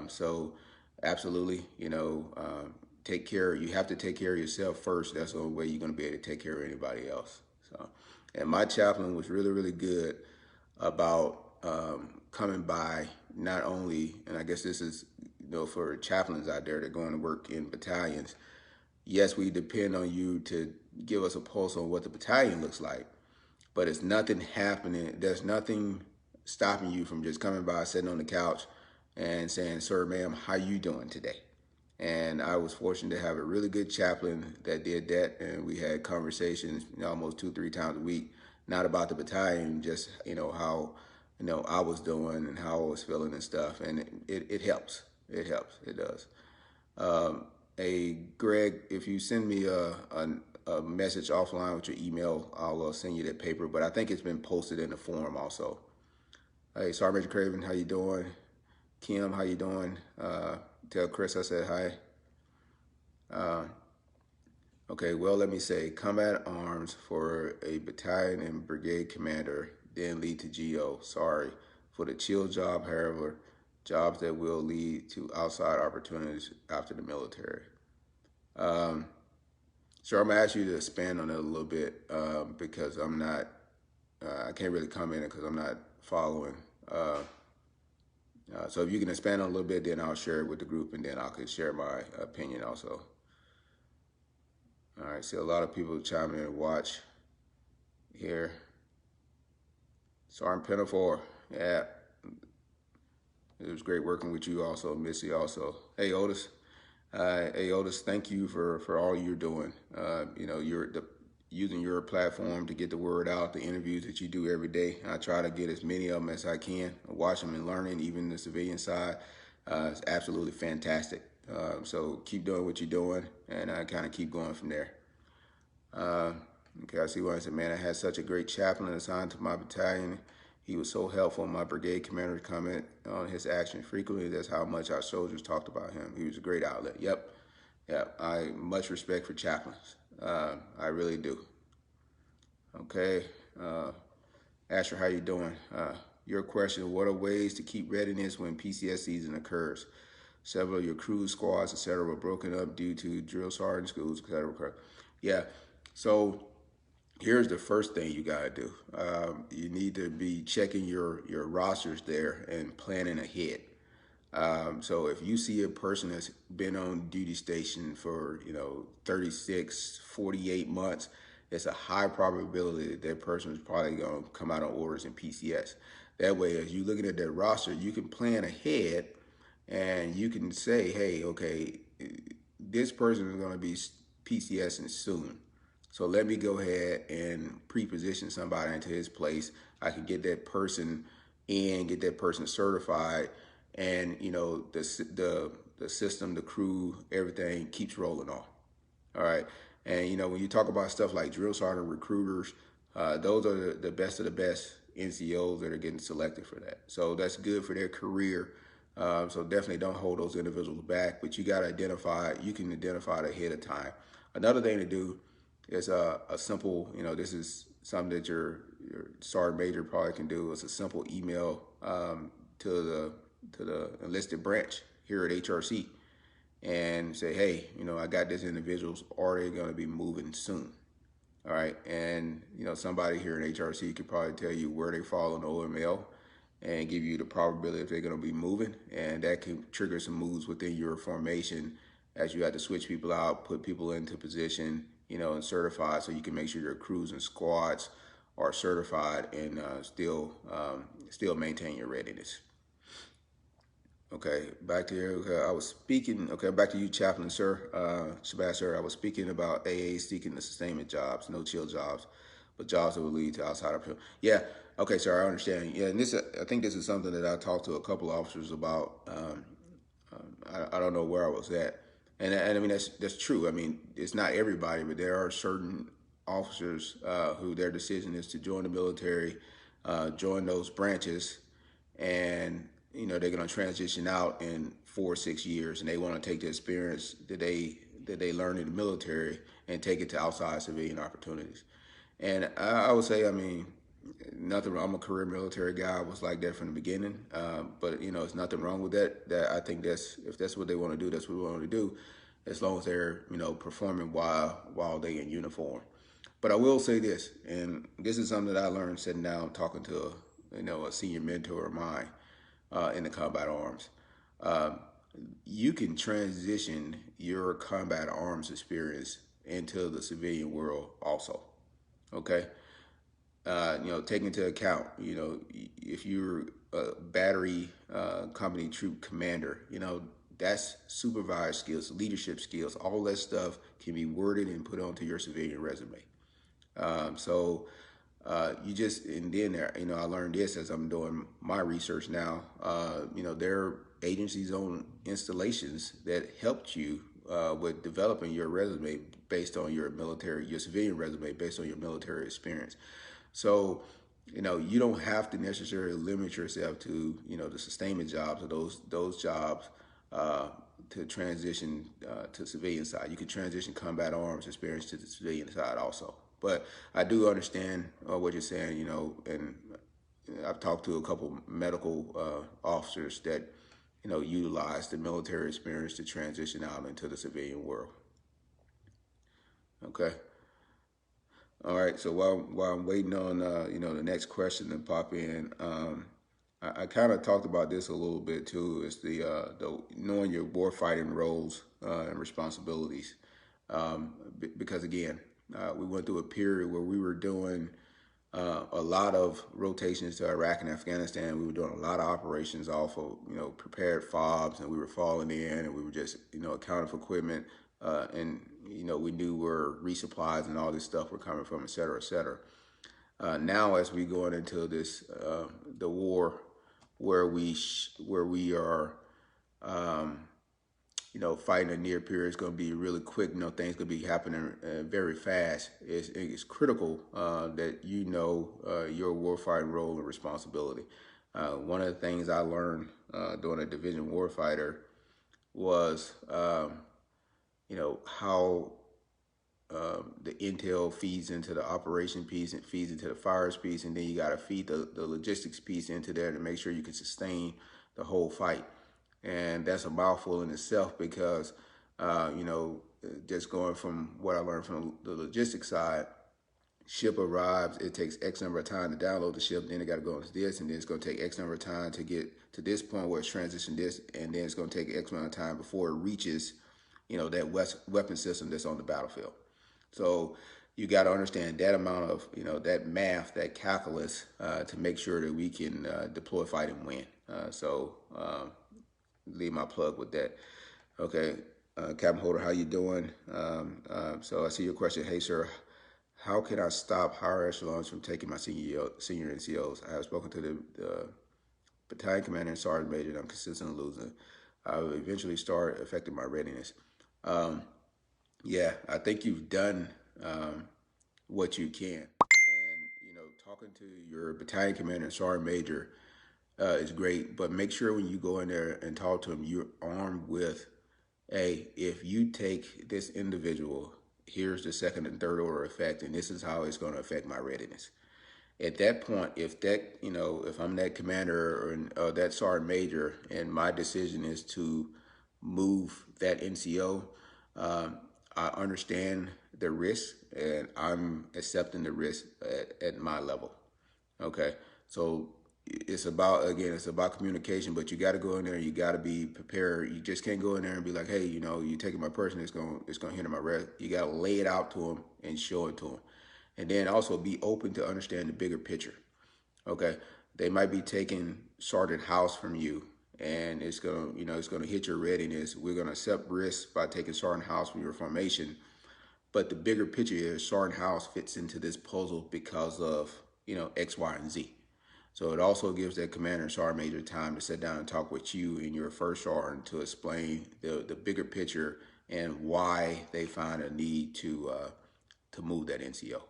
So absolutely, take care. You have to take care of yourself first. That's the only way you're going to be able to take care of anybody else. So, and my chaplain was really, really good about coming by, not only, and I guess this is, for chaplains out there that are going to work in battalions. Yes, we depend on you to give us a pulse on what the battalion looks like, but it's nothing happening. There's nothing stopping you from just coming by, sitting on the couch and saying, sir, ma'am, how you doing today? And I was fortunate to have a really good chaplain that did that. And we had conversations, almost 2-3 times a week, not about the battalion, just, how, I was doing and how I was feeling and stuff. And it helps. It helps. It does. Hey, Greg, if you send me a message offline with your email, I'll send you that paper. But I think it's been posted in the forum also. Hey, Sergeant Major Craven, how you doing? Kim, how you doing? Tell Chris I said hi. Okay, well, let me say, combat arms for a battalion and brigade commander then lead to GO. Sorry for the chill job, however, jobs that will lead to outside opportunities after the military. So I'm gonna ask you to expand on it a little bit because I'm not, I can't really comment because I'm not following. So if you can expand on it a little bit, then I'll share it with the group, and then I could share my opinion also. All right, see a lot of people chime in and watch here. Sergeant Pinafore, yeah. It was great working with you also, Missy also. Hey, Otis. Hey, Otis, thank you for all you're doing. You're using your platform to get the word out, the interviews that you do every day. I try to get as many of them as I can, watch them and learning, even the civilian side. It's absolutely fantastic. So keep doing what you're doing, and I kind of keep going from there. Okay, I see why I said, man, I had such a great chaplain assigned to my battalion. He was so helpful. My brigade commander comment on his action frequently. That's how much our soldiers talked about him. He was a great outlet. Yep. I much respect for chaplains. I really do. Okay. Asher, how you doing? Your question, what are ways to keep readiness when PCS season occurs? Several of your crew squads, etc., were broken up due to drill sergeant schools, etc. Yeah. So here's the first thing you gotta do. You need to be checking your rosters there and planning ahead. So if you see a person that's been on duty station for 36, 48 months, it's a high probability that that person is probably going to come out on orders in PCS. That way, as you looking at that roster, you can plan ahead and you can say, hey, okay, this person is going to be PCSing soon. So let me go ahead and pre-position somebody into his place. I can get that person in, get that person certified, and the system, the crew, everything keeps rolling on. All right, and when you talk about stuff like drill sergeant recruiters, those are the best of the best NCOs that are getting selected for that. So that's good for their career. So definitely don't hold those individuals back, but you got to identify. You can identify it ahead of time. Another thing to do is a simple. This is something that your sergeant major probably can do. It's a simple email to the enlisted branch here at HRC and say, hey, I got this individuals. Are they going to be moving soon? All right, and somebody here in HRC could probably tell you where they fall in OML and give you the probability if they're going to be moving, and that can trigger some moves within your formation as you have to switch people out, put people into position, and certify, so you can make sure your crews and squads are certified and still maintain your readiness. Okay, back to you. Okay, I was speaking. Okay, back to you, Chaplain, sir. Shabazz, sir. I was speaking about AAs seeking the sustainment jobs, no chill jobs, but jobs that would lead to outside of. Yeah. Okay, sir. I understand. Yeah, and I think this is something that I talked to a couple of officers about. I don't know where I was at, and I mean that's true. I mean, it's not everybody, but there are certain officers who their decision is to join the military, join those branches, and they're going to transition out in 4 or 6 years, and they want to take the experience that they learned in the military and take it to outside civilian opportunities. And I would say, I mean, nothing wrong. I'm a career military guy. I was like that from the beginning. But it's nothing wrong with that. That I think if that's what they want to do, that's what we want to do, as long as they're performing while they in uniform. But I will say this, and this is something that I learned sitting down talking to a senior mentor of mine in the combat arms. You can transition your combat arms experience into the civilian world also. Okay. Take into account, if you're a battery company troop commander, that's supervised skills, leadership skills, all that stuff can be worded and put onto your civilian resume. And then I learned this as I'm doing my research now. There are agencies on installations that helped you with developing your resume based on your civilian resume based on your military experience. So, you don't have to necessarily limit yourself to, the sustainment jobs or those jobs to transition to civilian side. You can transition combat arms experience to the civilian side also. But I do understand what you're saying, and I've talked to a couple medical officers that, utilize the military experience to transition out into the civilian world. Okay. All right. So while I'm waiting on, the next question to pop in, I kind of talked about this a little bit too. It's the knowing your warfighting roles and responsibilities, because again, we went through a period where we were doing a lot of rotations to Iraq and Afghanistan. We were doing a lot of operations off of prepared fobs, and we were falling in, and we were just accounting for equipment, and we knew where resupplies and all this stuff were coming from, et cetera, et cetera. Now, as we going into this the war, where we are fighting a near period, is going to be really quick. Things going to be happening very fast. It's critical that your warfighting role and responsibility. One of the things I learned during a division warfighter was, how the intel feeds into the operation piece and feeds into the fires piece, and then you got to feed the logistics piece into there to make sure you can sustain the whole fight. And that's a mouthful in itself because, you know, just going from what I learned from the logistics side, ship arrives, it takes X number of time to download the ship, then it got to go into this, and then it's going to take X number of time to get to this point where it's transitioned this, and then it's going to take X amount of time before it reaches, you know, that weapon system that's on the battlefield. So you got to understand that amount of, you know, that math, that calculus, to make sure that we can deploy, fight, and win. Leave my plug with that. Okay, Captain Holder, how you doing? So I see your question. Hey, sir, how can I stop higher echelons from taking my senior NCOs? I have spoken to the battalion commander and sergeant major, and I'm consistently losing. I will eventually start affecting my readiness. Yeah, I think you've done what you can. And, you know, talking to your battalion commander and sergeant major is great, but make sure when you go in there and talk to them, you're armed with, hey, if you take this individual, here's the second and third order effect, and this is how it's going to affect my readiness. At that point, if that, you know, if I'm that commander or that sergeant major, and my decision is to move that NCO, I understand the risk, and I'm accepting the risk at my level. Okay, so it's about, again, it's about communication, but you got to go in there. You got to be prepared. You just can't go in there and be like, hey, you know, you taking my person, it's gonna hinder my rest. You got to lay it out to them and show it to them, and then also be open to understand the bigger picture. Okay, they might be taking Sergeant House from you, and it's gonna, you know, it's gonna hit your readiness. We're gonna accept risks by taking Sergeant House from your formation, but the bigger picture is Sergeant House fits into this puzzle because of, you know, X, Y, and Z. So it also gives that commander and sergeant major time to sit down and talk with you and your first sergeant to explain the bigger picture and why they find a need to move that NCO.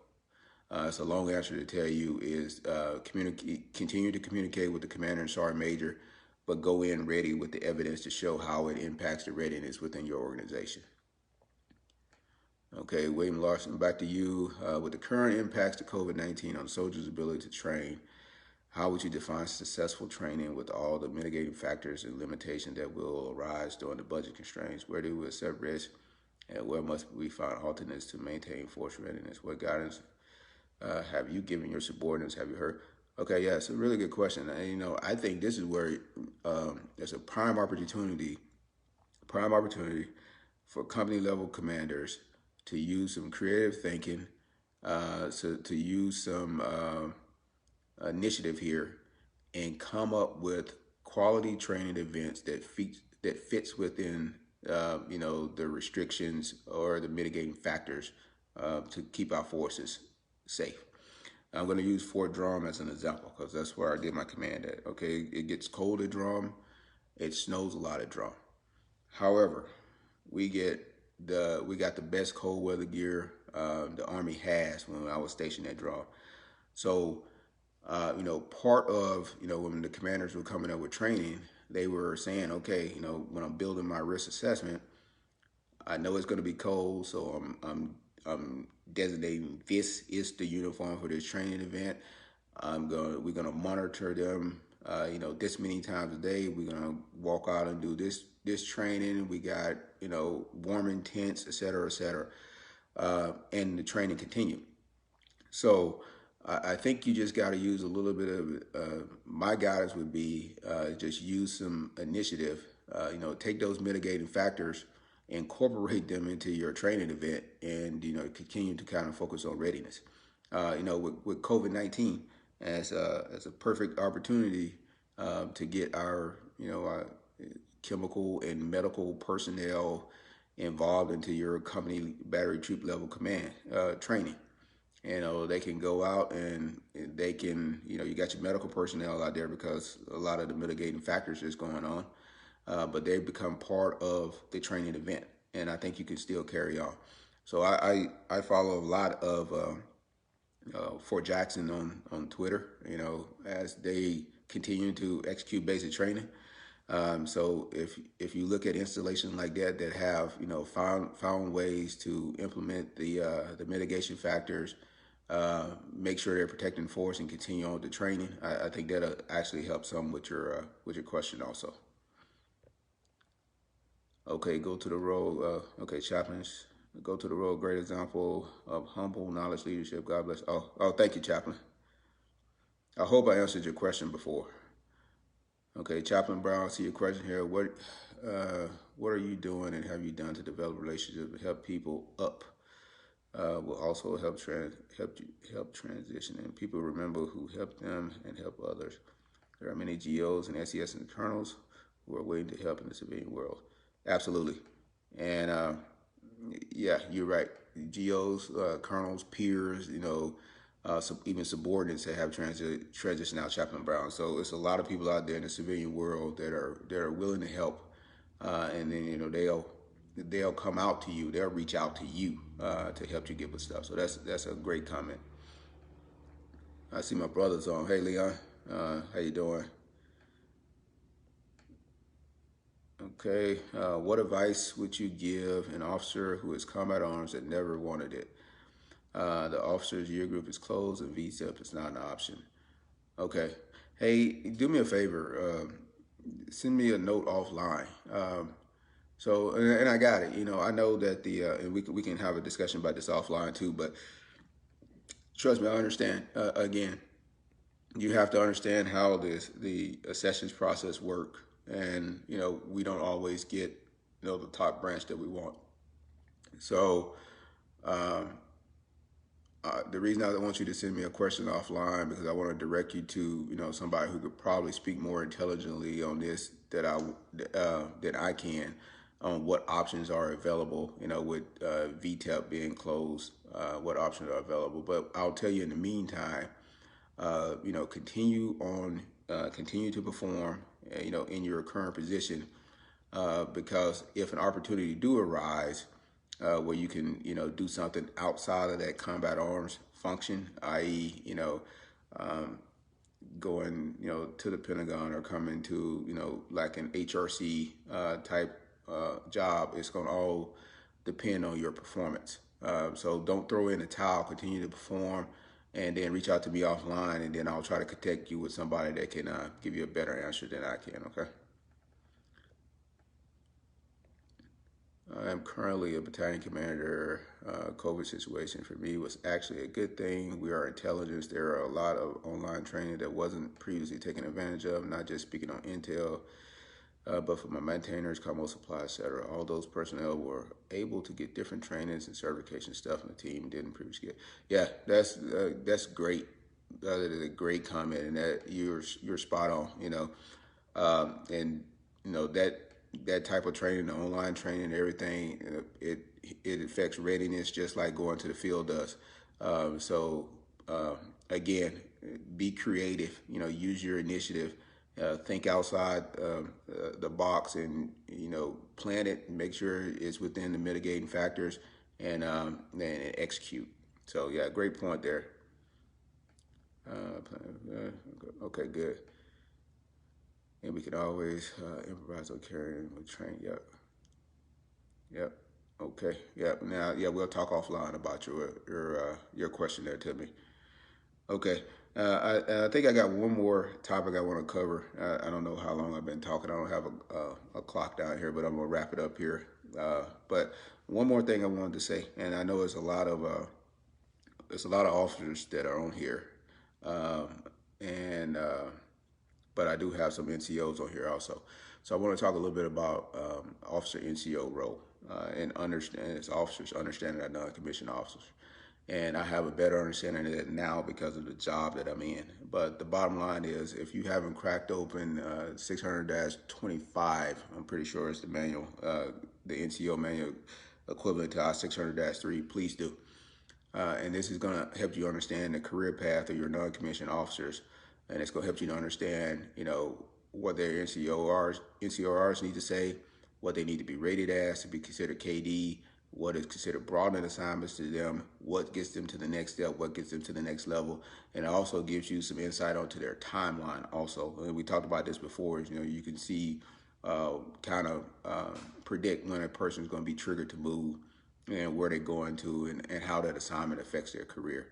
So a long answer to tell you is continue to communicate with the commander and sergeant major, but go in ready with the evidence to show how it impacts the readiness within your organization. Okay, William Larson, back to you. With the current impacts to COVID-19 on soldiers' ability to train, how would you define successful training with all the mitigating factors and limitations that will arise during the budget constraints? Where do we accept risk, and where must we find alternates to maintain force readiness? What guidance have you given your subordinates? Have you heard? Okay, yeah, it's a really good question. And, you know, I think this is where there's a prime opportunity for company level commanders to use some creative thinking, to use some initiative here, and come up with quality training events that fits within you know, the restrictions or the mitigating factors to keep our forces safe. I'm going to use Fort Drum as an example because that's where I did my command at. Okay, it gets cold at Drum, it snows a lot at Drum. However, we got the best cold weather gear the Army has when I was stationed at Drum. So, you know, part of, you know, when the commanders were coming up with training, they were saying, okay, you know, when I'm building my risk assessment, I know it's going to be cold, so I'm designating this is the uniform for this training event. We're gonna monitor them, you know, this many times a day. We're gonna walk out and do this training. We got, you know, warming tents, et cetera, and the training continued. So I think you just got to use a little bit of my guidance would be just use some initiative. You know, take those mitigating factors, incorporate them into your training event, and, you know, continue to kind of focus on readiness. You know, with COVID-19 as a perfect opportunity to get our, you know, our chemical and medical personnel involved into your company battery troop level command training. You know, they can go out and they can, you know, you got your medical personnel out there because a lot of the mitigating factors is going on, but they become part of the training event, and I think you can still carry on. So I follow a lot of Fort Jackson on Twitter, you know, as they continue to execute basic training. So if you look at installations like that have, you know, found ways to implement the mitigation factors, make sure they're protecting force and continue on with the training, I think that'll actually help some with your question also. Okay, go to the role. Okay, chaplains. Go to the role. Great example of humble knowledge leadership. God bless. Thank you, chaplain. I hope I answered your question before. Okay, Chaplain Brown, I see your question here. What are you doing and have you done to develop relationships to help people up? Will also help transition and people remember who helped them and help others. There are many GOs and SES and colonels who are waiting to help in the civilian world. Absolutely, and yeah, you're right. GOs, colonels, peers, even subordinates that have transitioned out Chaplain Brown. So it's a lot of people out there in the civilian world that are willing to help, and then they'll come out to you. They'll reach out to you to help you get with stuff. So that's a great comment. I see my brother's on. Hey, Leon, how you doing? Okay, what advice would you give an officer who has combat arms that never wanted it? The officer's year group is closed and VSEP is not an option. Okay. Hey, do me a favor. Send me a note offline. And I got it. I know that and we can have a discussion about this offline too. But trust me, I understand. Again, you have to understand how the accessions process work, and we don't always get the top branch that we want. So. The reason I want you to send me a question offline because I want to direct you to somebody who could probably speak more intelligently on this that I can on what options are available. With VTEP being closed, what options are available. But I'll tell you in the meantime, continue to perform, in your current position, because if an opportunity do arise. Where you can, do something outside of that combat arms function, i.e., going, to the Pentagon or coming to, like an HRC type job, it's going to all depend on your performance. So don't throw in the towel, continue to perform, and then reach out to me offline, and then I'll try to connect you with somebody that can give you a better answer than I can, okay? I am currently a battalion commander. COVID situation for me was actually a good thing. We are intelligence. There are a lot of online training that wasn't previously taken advantage of, not just speaking on intel, but for my maintainers, combo supply, etc. All those personnel were able to get different trainings and certification stuff, and the team didn't previously get. Yeah, that's great. That is a great comment, and that you're spot on. And that type of training, the online training, everything, it affects readiness just like going to the field does. Again, be creative. Use your initiative. Think outside the box, and plan it. And make sure it's within the mitigating factors, and execute. So yeah, great point there. Okay, good. And we can always improvise on carrying with train. Yep. Okay. Yep. Now, yeah, we'll talk offline about your question there to me. Okay. I think I got one more topic I want to cover. I don't know how long I've been talking. I don't have a clock down here, but I'm gonna wrap it up here. But one more thing I wanted to say, and I know there's a lot of officers that are on here, and but I do have some NCOs on here also. So I want to talk a little bit about officer NCO role, and understand as officers understanding that non-commissioned officers. And I have a better understanding of that now because of the job that I'm in. But the bottom line is, if you haven't cracked open 600-25, I'm pretty sure it's the manual, the NCO manual equivalent to our 600-3, please do. And this is going to help you understand the career path of your non-commissioned officers. And it's going to help you to understand, what their NCORs need to say, what they need to be rated as to be considered KD, what is considered broadening assignments to them, what gets them to the next step, what gets them to the next level. And it also gives you some insight onto their timeline also. And we talked about this before, you can see, kind of predict when a person is going to be triggered to move and where they're going to, and how that assignment affects their career.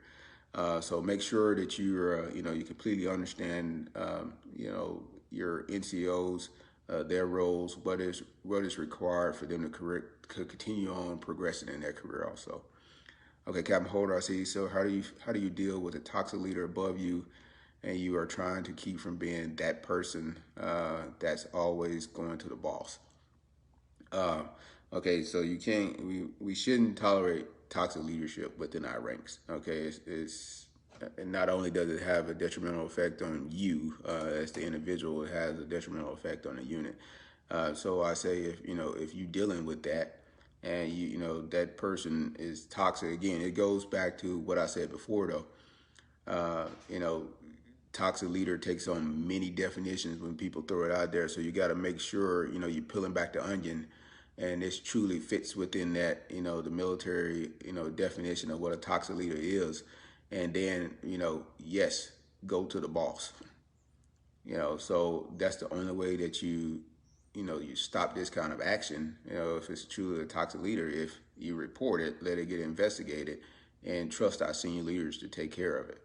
So make sure that you completely understand, your NCOs, their roles, what is required for them to continue on progressing in their career also. Okay, Captain Holder, I see. So how do you deal with a toxic leader above you, and you are trying to keep from being that person that's always going to the boss? Uh, okay, so you can't. We shouldn't tolerate toxic leadership within our ranks. Okay, it's and not only does it have a detrimental effect on you as the individual, it has a detrimental effect on the unit. So I say if you dealing with that and that person is toxic again, it goes back to what I said before though. You know, toxic leader takes on many definitions when people throw it out there. So you got to make sure you're peeling back the onion, and this truly fits within that the military definition of what a toxic leader is. And then yes, go to the boss. So that's the only way that you stop this kind of action. If it's truly a toxic leader, if you report it, let it get investigated, and trust our senior leaders to take care of it.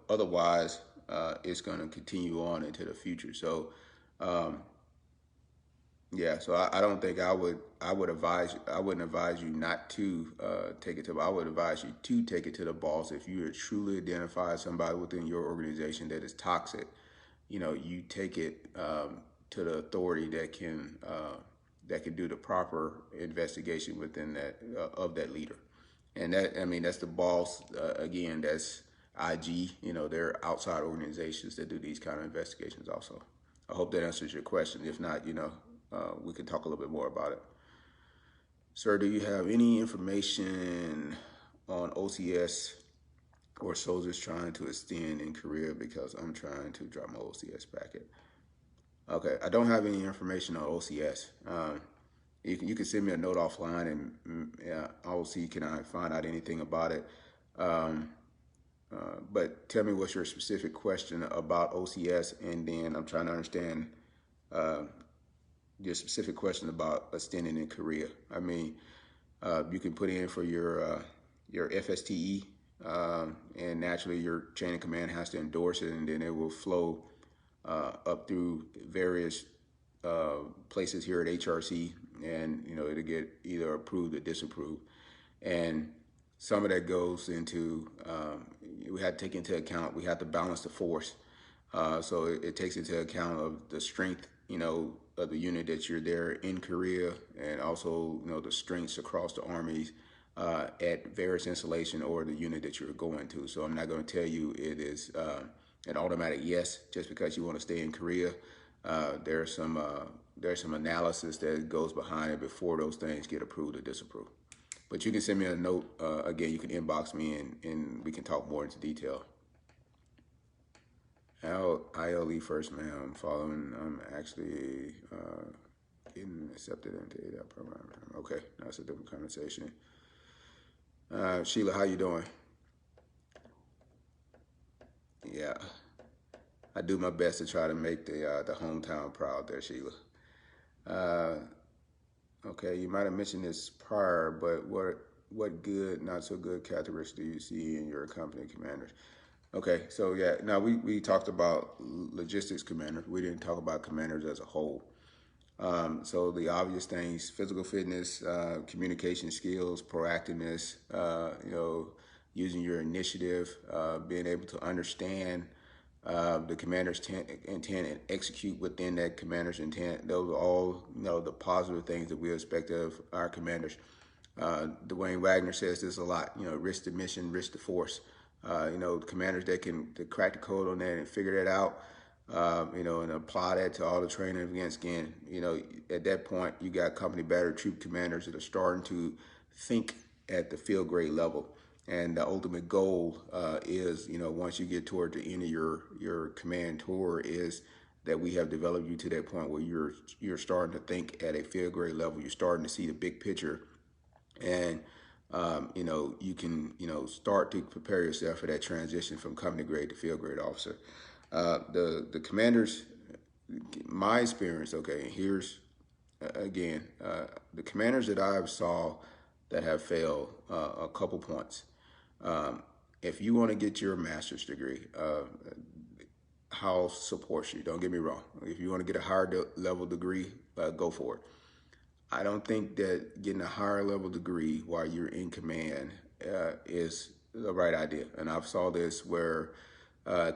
Otherwise, it's going to continue on into the future. So, yeah. So I don't think I would advise. I wouldn't advise you not to take it to. I would advise you to take it to the boss if you truly identify somebody within your organization that is toxic. You take it to the authority that can do the proper investigation within that of that leader. And that's the boss. Again, that's IG. They're outside organizations that do these kind of investigations also. I hope that answers your question. If not, we can talk a little bit more about it. Sir, do you have any information on OCS or soldiers trying to extend in career, because I'm trying to drop my OCS packet? Okay, I don't have any information on OCS. You can send me a note offline, and I will see can I find out anything about it. But tell me what's your specific question about OCS, and then I'm trying to understand your specific question about extending in Korea. I mean, you can put in for your FSTE, and naturally your chain of command has to endorse it, and then it will flow up through various places here at HRC, and it'll get either approved or disapproved. And some of that goes into we have to take into account, we have to balance the force. So it takes into account of the strength of the unit that you're there in Korea, and also the strengths across the armies at various installation or the unit that you're going to. So I'm not going to tell you it is an automatic yes just because you want to stay in Korea. There's some analysis that goes behind it before those things get approved or disapproved. But you can send me a note. Again, you can inbox me, and we can talk more into detail. ILE first, ma'am. Following, I'm actually getting accepted into that program. Okay, that's a different conversation. Sheila, how you doing? Yeah, I do my best to try to make the hometown proud there, Sheila. Okay, you might have mentioned this prior, but what good, not so good characteristics do you see in your company commanders? Okay, so yeah, now we talked about logistics commanders. We didn't talk about commanders as a whole. So the obvious things: physical fitness, communication skills, proactiveness, using your initiative, being able to understand the commander's intent and execute within that commander's intent. Those are all the positive things that we expect of our commanders. Dwayne Wagner says this a lot. Risk the mission, risk the force. Commanders that can crack the code on that and figure that out. And apply that to all the training against again. At that point, you got company battery troop commanders that are starting to think at the field grade level. And the ultimate goal is, once you get toward the end of your command tour, is that we have developed you to that point where you're starting to think at a field grade level. You're starting to see the big picture, and you can start to prepare yourself for that transition from company grade to field grade officer. The commanders, my experience. Okay, here's again the commanders that I've saw that have failed. A couple points. If you want to get your master's degree, house supports you. Don't get me wrong. If you want to get a higher level degree, go for it. I don't think that getting a higher level degree while you're in command is the right idea. And I've saw this where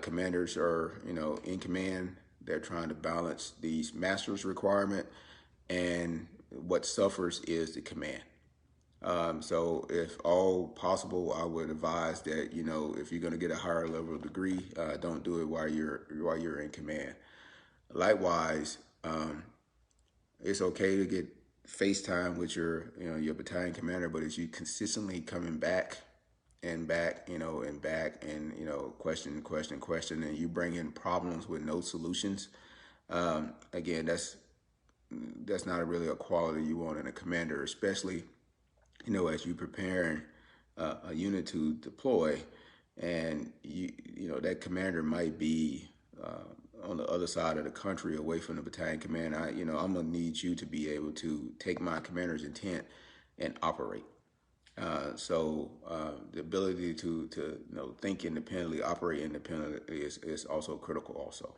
commanders are, in command. They're trying to balance these master's requirement, and what suffers is the command. So if all possible, I would advise that, if you're going to get a higher level degree, don't do it while you're in command. Likewise, it's okay to get FaceTime with your battalion commander, but as you consistently coming back and back, and back, and question, and you bring in problems with no solutions, again, that's not really a quality you want in a commander, especially as you preparing a unit to deploy, and that commander might be on the other side of the country, away from the battalion command. I'm gonna need you to be able to take my commander's intent and operate. So the ability to think independently, operate independently is also critical. Also.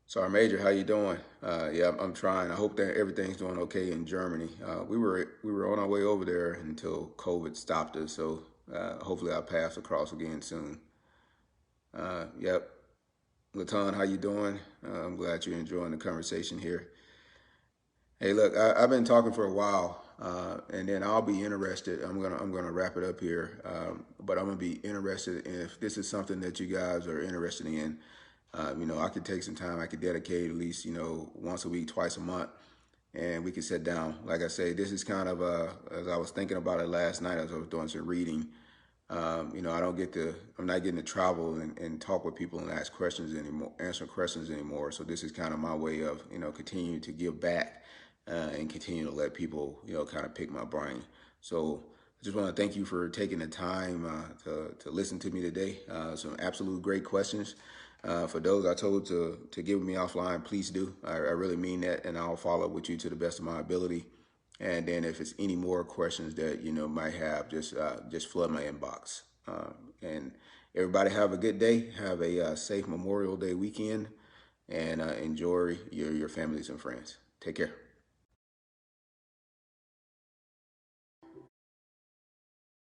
Sergeant Major, how you doing? Yeah, I'm trying. I hope that everything's doing okay in Germany. We were on our way over there until COVID stopped us. So hopefully I'll pass across again soon. Yep. Latan, how you doing? I'm glad you're enjoying the conversation here. Hey, look, I've been talking for a while, and then I'll be interested. I'm gonna wrap it up here, but I'm gonna be interested in if this is something that you guys are interested in. I could take some time. I could dedicate at least, once a week, twice a month, and we could sit down. Like I say, this is kind of as I was thinking about it last night as I was doing some reading. I'm not getting to travel and talk with people and ask questions anymore, answer questions anymore. So this is kind of my way of, continuing to give back and continue to let people, kind of pick my brain. So I just want to thank you for taking the time to listen to me today. Some absolute great questions. For those I told to give me offline, please do. I really mean that, and I'll follow up with you to the best of my ability. And then if it's any more questions that might have, just flood my inbox. And everybody have a good day. Have a safe Memorial Day weekend, and enjoy your families and friends. Take care.